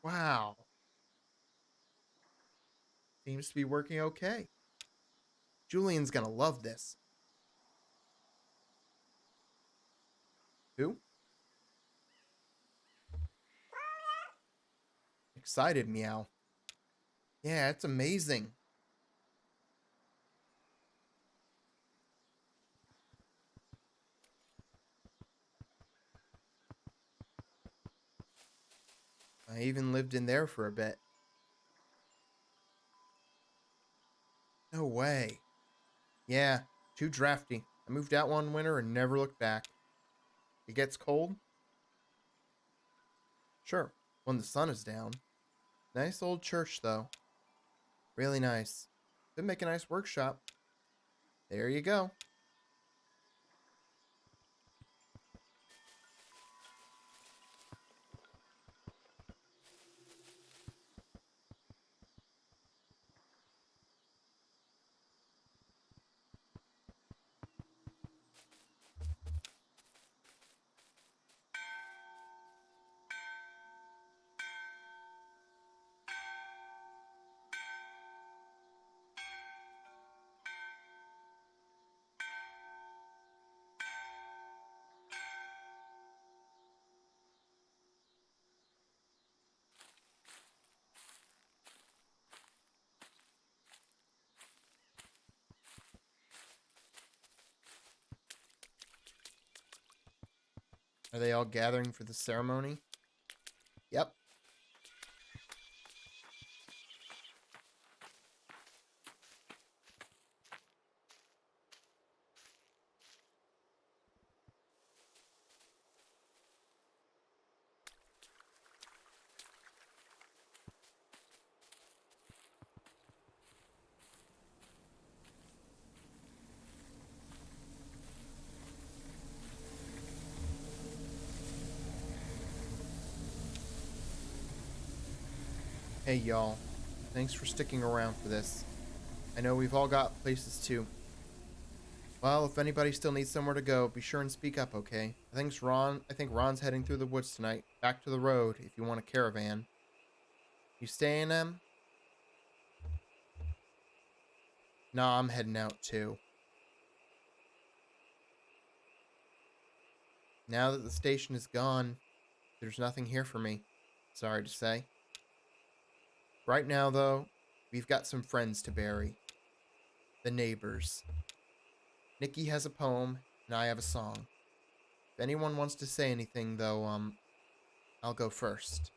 Wow. Seems to be working okay. Julian's gonna love this. Who? Excited meow. Yeah, it's amazing. I even lived in there for a bit. No way. Yeah, too drafty. I moved out one winter and never looked back. It gets cold? Sure, when the sun is down. Nice old church, though. Really nice. Could make a nice workshop. There you go. Are they all gathering for the ceremony? Yep. Hey y'all, thanks for sticking around for this. I know we've all got places to. Well, if anybody still needs somewhere to go, be sure and speak up, okay? I think Ron's heading through the woods tonight. Back to the road if you want a caravan. You staying, Em? Nah, I'm heading out too. Now that the station is gone, there's nothing here for me. Sorry to say. Right now, though, we've got some friends to bury. The neighbors. Nikki has a poem, and I have a song. If anyone wants to say anything, though, I'll go first.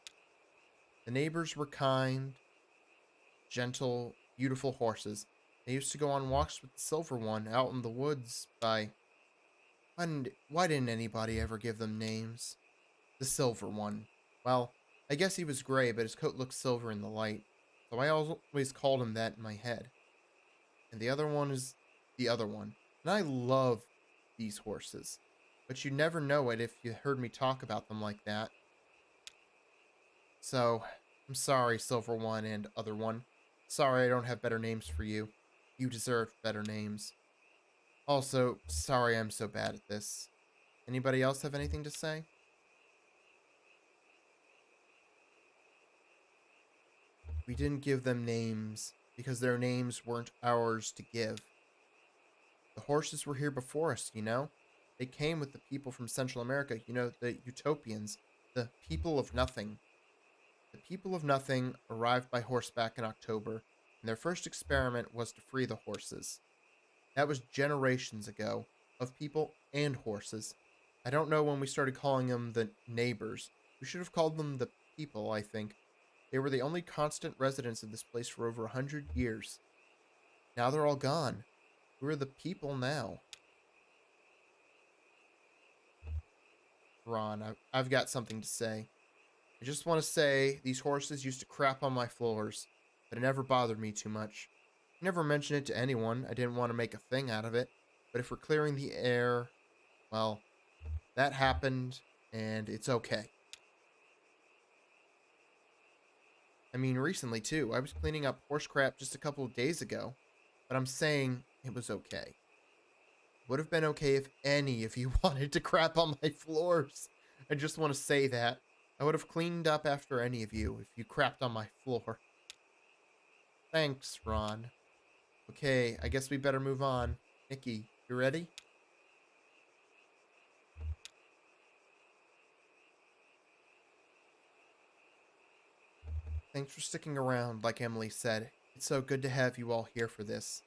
The neighbors were kind, gentle, beautiful horses. They used to go on walks with the silver one out in the woods by. Why didn't anybody ever give them names? The silver one. Well, I guess he was gray, but his coat looked silver in the light, so I always called him that in my head. And the other one is the other one. And I love these horses. But you'd never know it if you heard me talk about them like that. So, I'm sorry, Silver One and Other One. Sorry I don't have better names for you. You deserved better names. Also, sorry I'm so bad at this. Anybody else have anything to say? We didn't give them names because their names weren't ours to give. The horses were here before us, you know? They came with the people from Central America, you know, the Utopians, the people of nothing. The people of nothing arrived by horseback in October, and their first experiment was to free the horses. That was generations ago, of people and horses. I don't know when we started calling them the neighbors. We should have called them the people, I think. They were the only constant residents of this place for over 100 years. Now they're all gone. Who are the people now? Ron, I've got something to say. I just want to say these horses used to crap on my floors, but it never bothered me too much. I never mentioned it to anyone. I didn't want to make a thing out of it. But if we're clearing the air, well, that happened, and it's okay. I mean, recently, too. I was cleaning up horse crap just a couple of days ago, but I'm saying it was okay. Would have been okay if any of you wanted to crap on my floors. I just want to say that. I would have cleaned up after any of you if you crapped on my floor. Thanks, Ron. Okay, I guess we better move on. Nikki, you ready? Thanks for sticking around, like Emily said. It's so good to have you all here for this.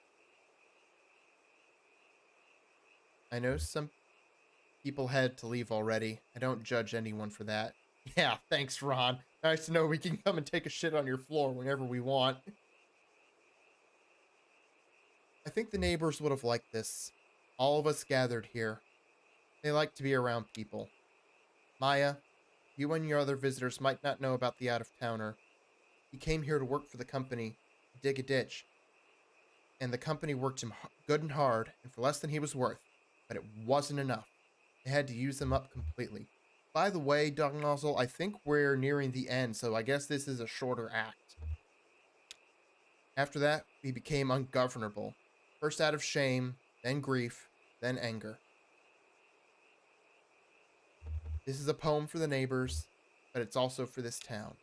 I know some people had to leave already. I don't judge anyone for that. Yeah, thanks, Ron. Nice to know we can come and take a shit on your floor whenever we want. I think the neighbors would have liked this. All of us gathered here. They like to be around people. Maya, you and your other visitors might not know about the out-of-towner. He came here to work for the company, to dig a ditch, and the company worked him good and hard, and for less than he was worth. But it wasn't enough. They had to use him up completely. By the way, Doug Nozzle, I think we're nearing the end, so I guess this is a shorter act. After that, we became ungovernable. First out of shame, then grief, then anger. This is a poem for the neighbors, but it's also for this town.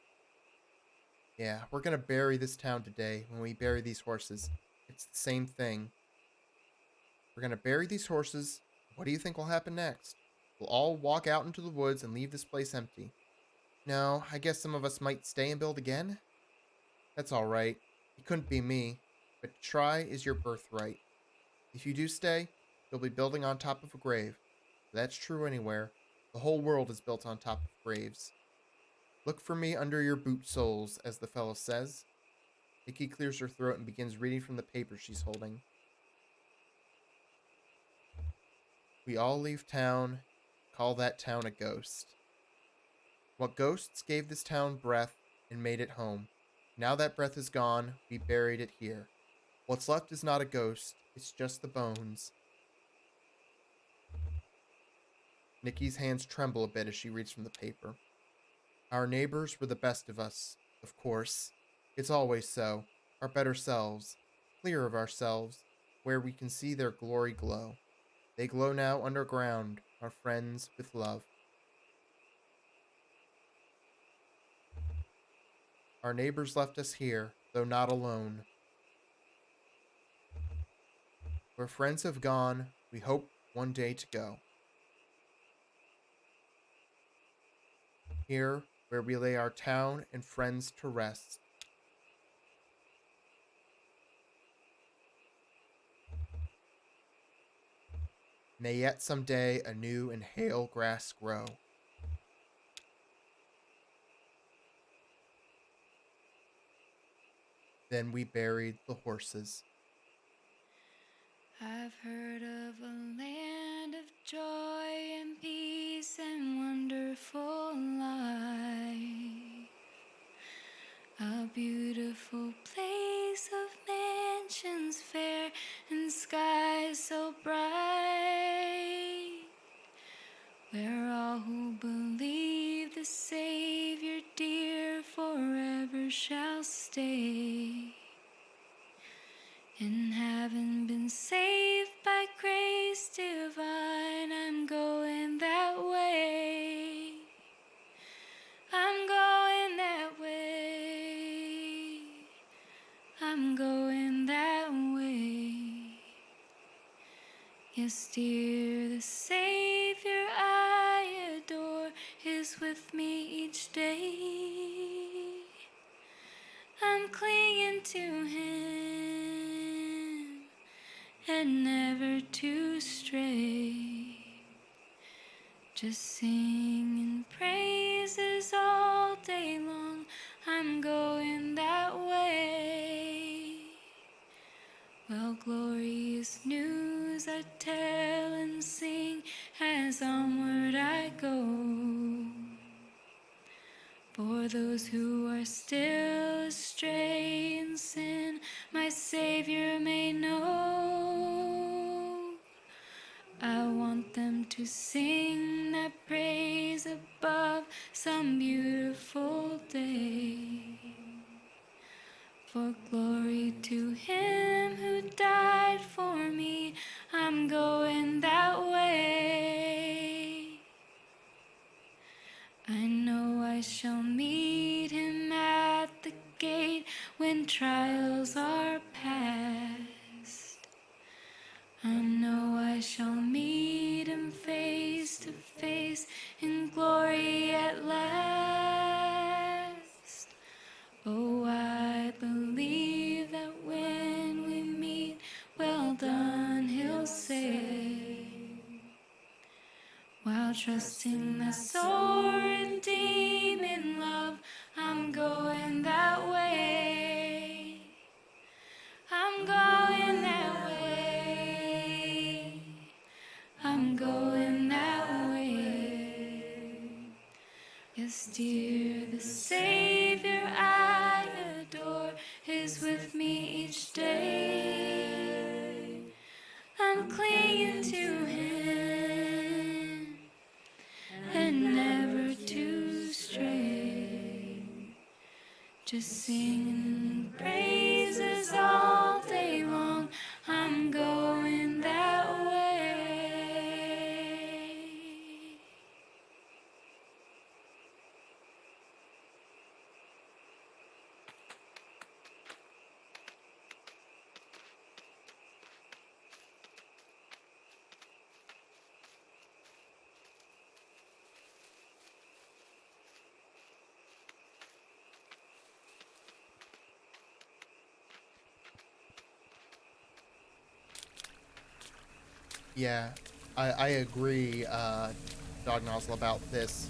Yeah, we're gonna bury this town today when we bury these horses. It's the same thing. We're gonna bury these horses. What do you think will happen next? We'll all walk out into the woods and leave this place empty. No, I guess some of us might stay and build again? That's alright. It couldn't be me. But to try is your birthright. If you do stay, you'll be building on top of a grave. That's true anywhere. The whole world is built on top of graves. Look for me under your boot soles, as the fellow says. Nikki clears her throat and begins reading from the paper she's holding. We all leave town, call that town a ghost. What ghosts gave this town breath and made it home. Now that breath is gone, we buried it here. What's left is not a ghost, it's just the bones. Nikki's hands tremble a bit as she reads from the paper. Our neighbors were the best of us, of course. It's always so, our better selves, clear of ourselves, where we can see their glory glow. They glow now underground, our friends with love. Our neighbors left us here, though not alone. Where friends have gone, we hope one day to go. Here, where we lay our town and friends to rest. May yet some day a new and hale grass grow. Then we buried the horses. I've heard of a land of joy and peace and wonderful life. A beautiful place of mansions fair and skies so bright, where all who believe the Savior dear forever shall stay. And having been saved by grace divine, I'm going that way. I'm going that way. I'm going that way. Yes, dear, the Savior I adore is with me each day. I'm clinging to Him and never to stray. Just singing praises all day long. I'm going that way. Well, glorious news I tell and sing as onward I go. For those who are still astray in sin, my Savior may know. I want them to sing that praise above some beautiful day. For glory to Him who died for me, I'm going that way. I know I shall meet Him at the gate when trials are past. I know I shall meet Him face to face in glory at last. Oh, I believe that when we meet, well done, He'll say, while trusting that soul redeeming love, I'm going that way. I'm going that way. I'm going that way. Yes, dear, the Savior I adore is with me each day. I'm clinging to Him and never to stray. Just singing praises all day long. I'm going that way. Yeah, I agree, Dog Nozzle, about this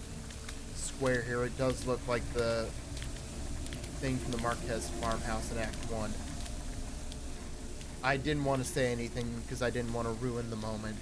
square here. It does look like the thing from the Marquez farmhouse in Act 1. I didn't want to say anything because I didn't want to ruin the moment.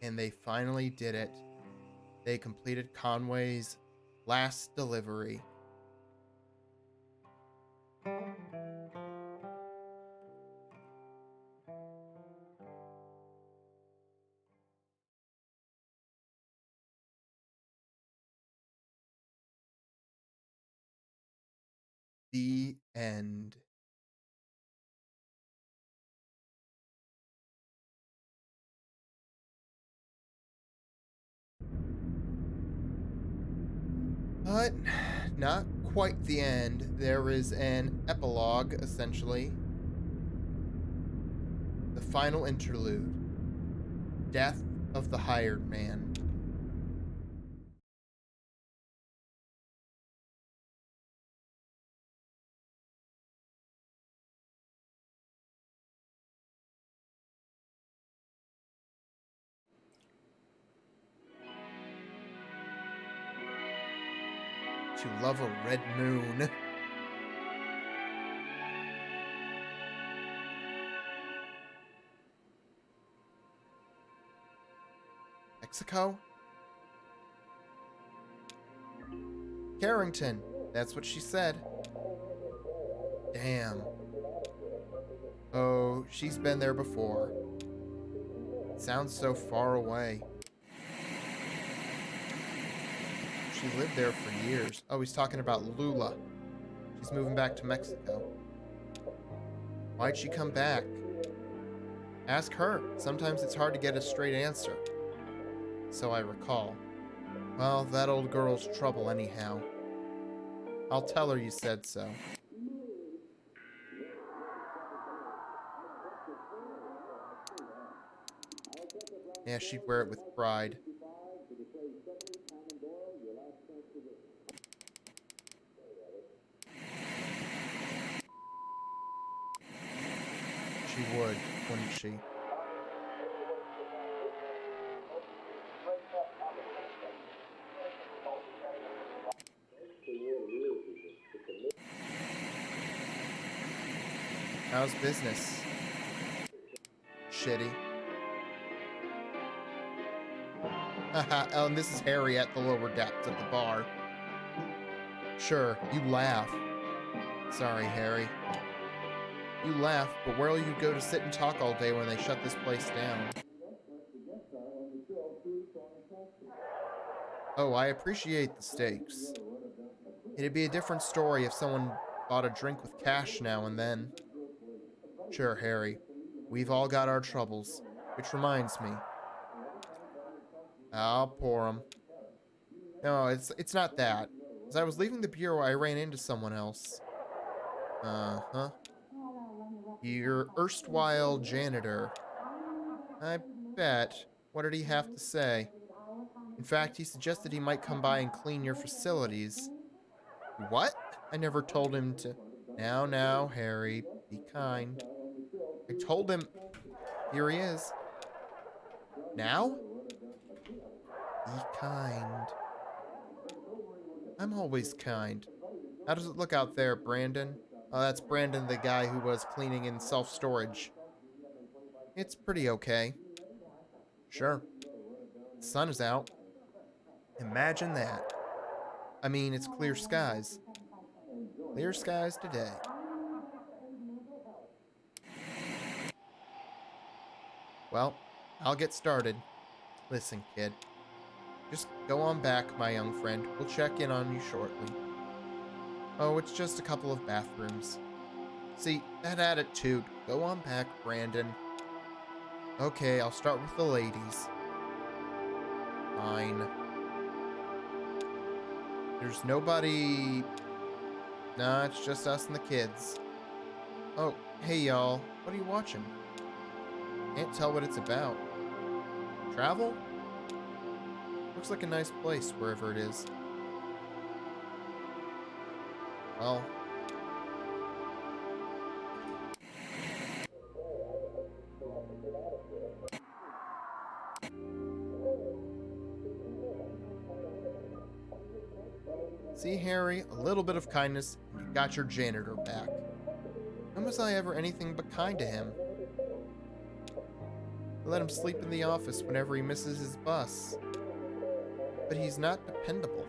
And they finally did it. They completed Conway's last delivery. The end. But not quite the end. There is an epilogue, essentially. The final interlude. Death of the Hired Man. To love a red moon. Mexico? Carrington. That's what she said. Damn. Oh, she's been there before. Sounds so far away. She lived there for years. Oh, he's talking about Lula. She's moving back to Mexico. Why'd she come back? Ask her. Sometimes it's hard to get a straight answer. So I recall. Well, that old girl's trouble anyhow. I'll tell her you said so. Yeah, she'd wear it with pride. She would, wouldn't she? How's business? Shitty. Haha, oh, and this is Harry at the lower depths of the bar. Sure, you laugh. Sorry, Harry. You laugh, but where'll you go to sit and talk all day when they shut this place down? Oh, I appreciate the stakes. It'd be a different story if someone bought a drink with cash now and then. Sure, Harry. We've all got our troubles. Which reminds me. I'll pour 'em. No, it's not that. As I was leaving the bureau, I ran into someone else. Uh-huh. Your erstwhile janitor. I bet. What did he have to say? In fact, he suggested he might come by and clean your facilities. What? I never told him to. Now, Harry, be kind. I told him. Here he is. Now? Be kind. I'm always kind. How does it look out there, Brandon? Oh, that's Brandon, the guy who was cleaning in self-storage. It's pretty okay. Sure. The sun is out. Imagine that. I mean, it's clear skies. Clear skies today. Well, I'll get started. Listen, kid. Just go on back, my young friend. We'll check in on you shortly. Oh, it's just a couple of bathrooms. See, that attitude. Go on back, Brandon. Okay, I'll start with the ladies. Fine. There's nobody... Nah, it's just us and the kids. Oh, hey y'all. What are you watching? Can't tell what it's about. Travel? Looks like a nice place, wherever it is. Well... See, Harry, a little bit of kindness, and you got your janitor back. When was I ever anything but kind to him? I let him sleep in the office whenever he misses his bus. But he's not dependable.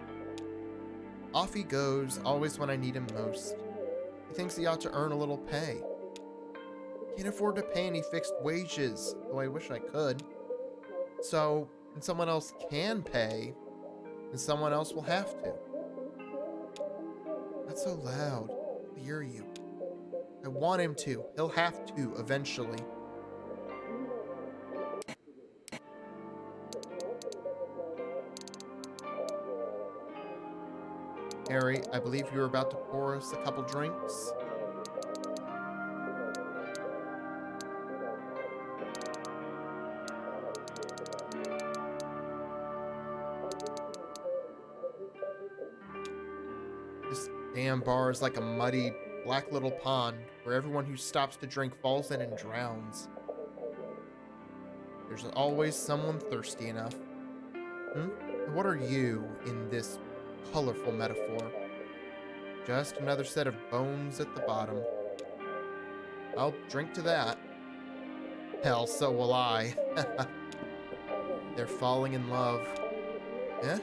Off he goes, always when I need him most. He thinks he ought to earn a little pay. Can't afford to pay any fixed wages, though I wish I could. So, when someone else can pay, then someone else will have to. Not so loud. I'll hear you. I want him to. He'll have to, eventually. Harry, I believe you were about to pour us a couple drinks. This damn bar is like a muddy, black little pond where everyone who stops to drink falls in and drowns. There's always someone thirsty enough. And what are you in this colorful metaphor? Just another set of bones at the bottom. I'll drink to that. Hell, so will I. They're falling in love. Eh?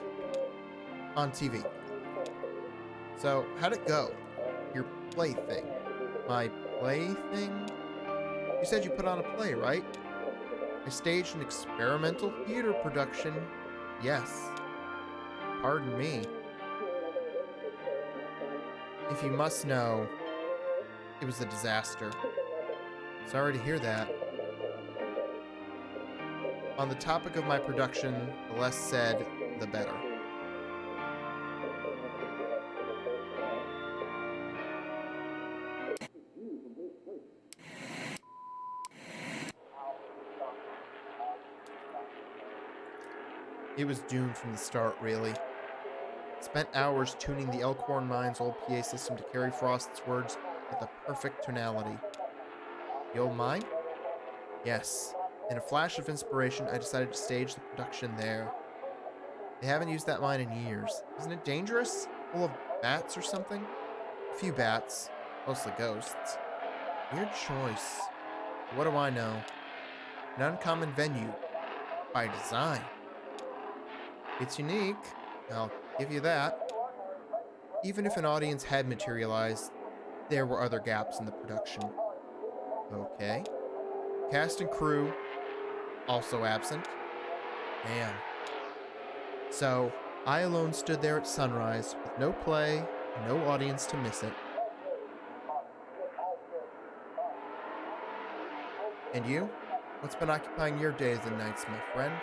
On TV. So, how'd it go? Your plaything. My plaything? You said you put on a play, right? I staged an experimental theater production. Yes. Pardon me. If you must know, it was a disaster. Sorry to hear that. On the topic of my production, the less said, the better. It was doomed from the start, really. Spent hours tuning the Elkhorn Mine's old PA system to carry Frost's words with the perfect tonality. The old mine? Yes. In a flash of inspiration, I decided to stage the production there. They haven't used that mine in years. Isn't it dangerous? Full of bats or something? A few bats. Mostly ghosts. Weird choice. What do I know? An uncommon venue. By design. It's unique. I'll give you that. Even if an audience had materialized, there were other gaps in the production. Okay. Cast and crew, also absent. Damn. So, I alone stood there at sunrise, with no play, and no audience to miss it. And you? What's been occupying your days and nights, my friend?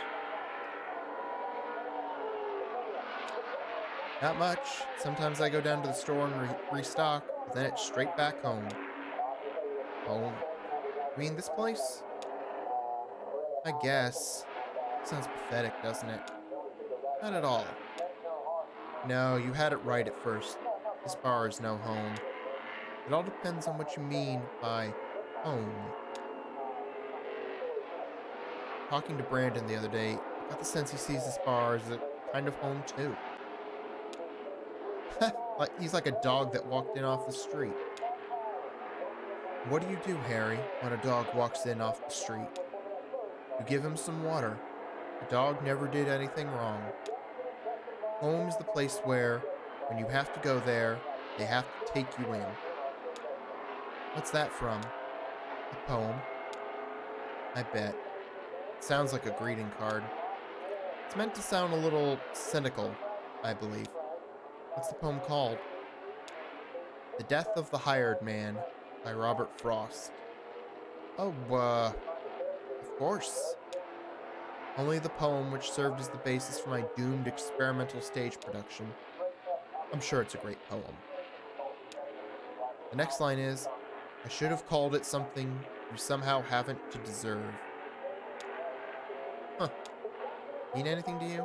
Not much. Sometimes I go down to the store and restock, but then it's straight back home. Home? You mean this place? I guess. Sounds pathetic, doesn't it? Not at all. No, you had it right at first. This bar is no home. It all depends on what you mean by home. Talking to Brandon the other day, I got the sense he sees this bar as a kind of home too. Like he's like a dog that walked in off the street. What do you do, Harry, when a dog walks in off the street? You give him some water. The dog never did anything wrong. Home is the place where, when you have to go there, they have to take you in. What's that from? A poem. I bet. It sounds like a greeting card. It's meant to sound a little cynical, I believe. What's the poem called? The Death of the Hired Man by Robert Frost. Oh, of course. Only the poem which served as the basis for my doomed experimental stage production. I'm sure it's a great poem. The next line is, I should have called it something you somehow haven't to deserve. Huh. Mean anything to you?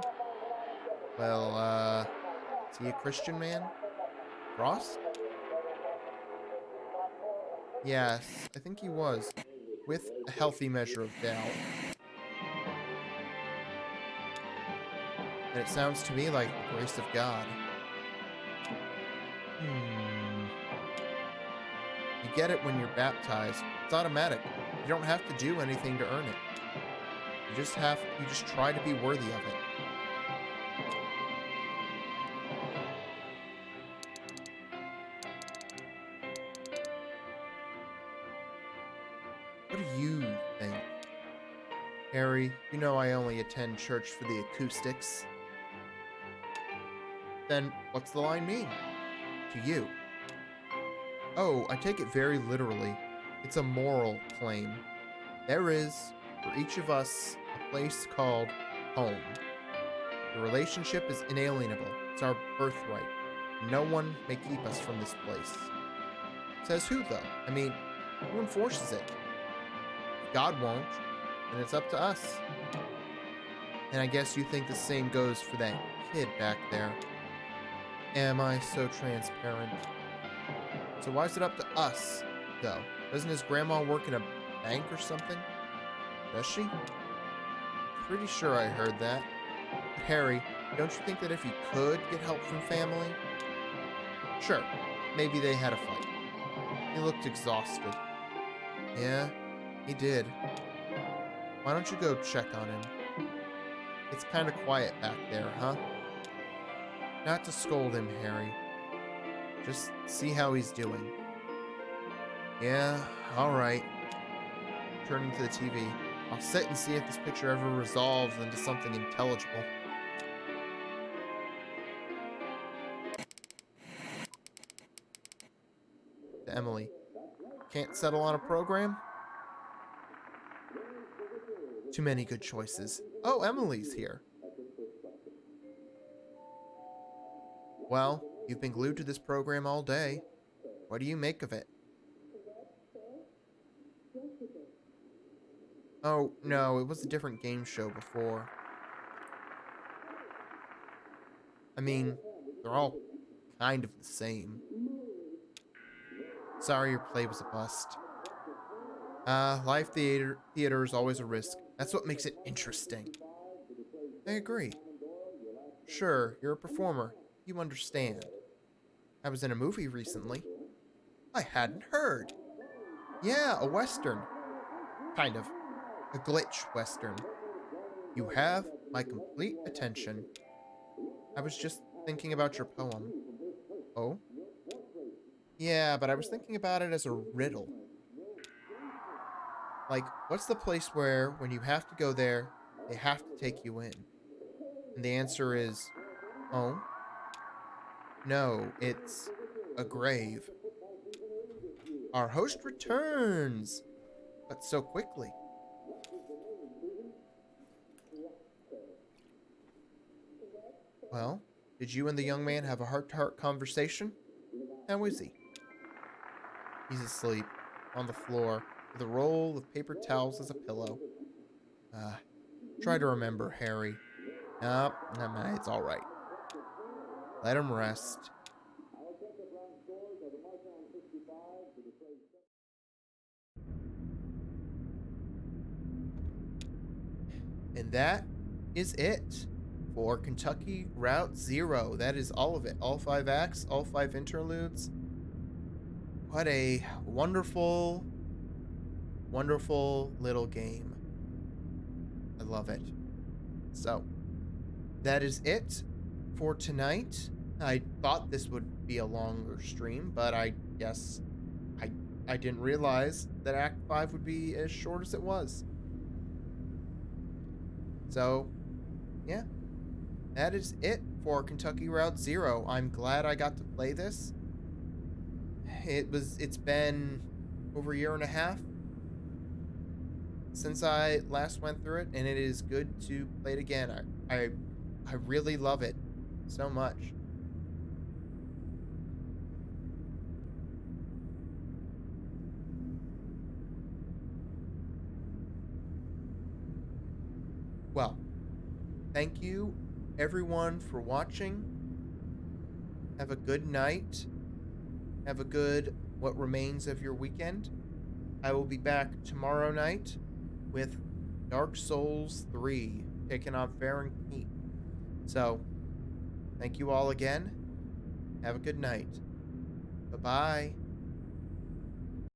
Well, is he a Christian man? Frost? Yes, I think he was. With a healthy measure of doubt. And it sounds to me like the grace of God. You get it when you're baptized. It's automatic. You don't have to do anything to earn it. You just try to be worthy of it. What do you think? Harry, you know I only attend church for the acoustics. Then what's the line mean to you? Oh, I take it very literally. It's a moral claim. There is, for each of us, a place called home. The relationship is inalienable. It's our birthright. No one may keep us from this place. Says who, though? I mean, who enforces it? If God won't, then it's up to us. And I guess you think the same goes for that kid back there. Am I so transparent? So why is it up to us, though? Doesn't his grandma work in a bank or something? Does she? Pretty sure I heard that. But Harry, don't you think that if you could get help from family? Sure, maybe they had a fight. He looked exhausted. Yeah, he did. Why don't you go check on him? It's kind of quiet back there, huh? Not to scold him, Harry. Just see how he's doing. Yeah, alright. Turning to the TV. I'll sit and see if this picture ever resolves into something intelligible. To Emily. Can't settle on a program? Too many good choices. Oh, Emily's here. Well, you've been glued to this program all day. What do you make of it? Oh, no, it was a different game show before. I mean, they're all kind of the same. Sorry your play was a bust. Live theater is always a risk. That's what makes it interesting. I agree. Sure, you're a performer. You understand. I was in a movie recently. I hadn't heard. Yeah, a western. Kind of. A glitch western. You have my complete attention. I was just thinking about your poem. Oh? Yeah, but I was thinking about it as a riddle. Like, what's the place where, when you have to go there, they have to take you in? And the answer is, home? No, it's a grave. Our host returns, but so quickly. Well, did you and the young man have a heart-to-heart conversation? How is he? He's asleep, on the floor, with a roll of paper towels as a pillow. Try to remember, Harry. No, it's all right. Let him rest. And that is it for Kentucky Route Zero. That is all of it. All 5 acts, all 5 interludes. What a wonderful, wonderful little game. I love it. So, that is it for tonight. I thought this would be a longer stream, but I guess I didn't realize that Act 5 would be as short as it was. So, yeah. That is it for Kentucky Route Zero. I'm glad I got to play this. It's been over a year and a half since I last went through it, and it is good to play it again. I really love it so much. Well, thank you everyone for watching. Have a good night. Have a good what remains of your weekend. I will be back tomorrow night with Dark Souls 3 taking on Fahrenheit. So, thank you all again. Have a good night. Bye-bye.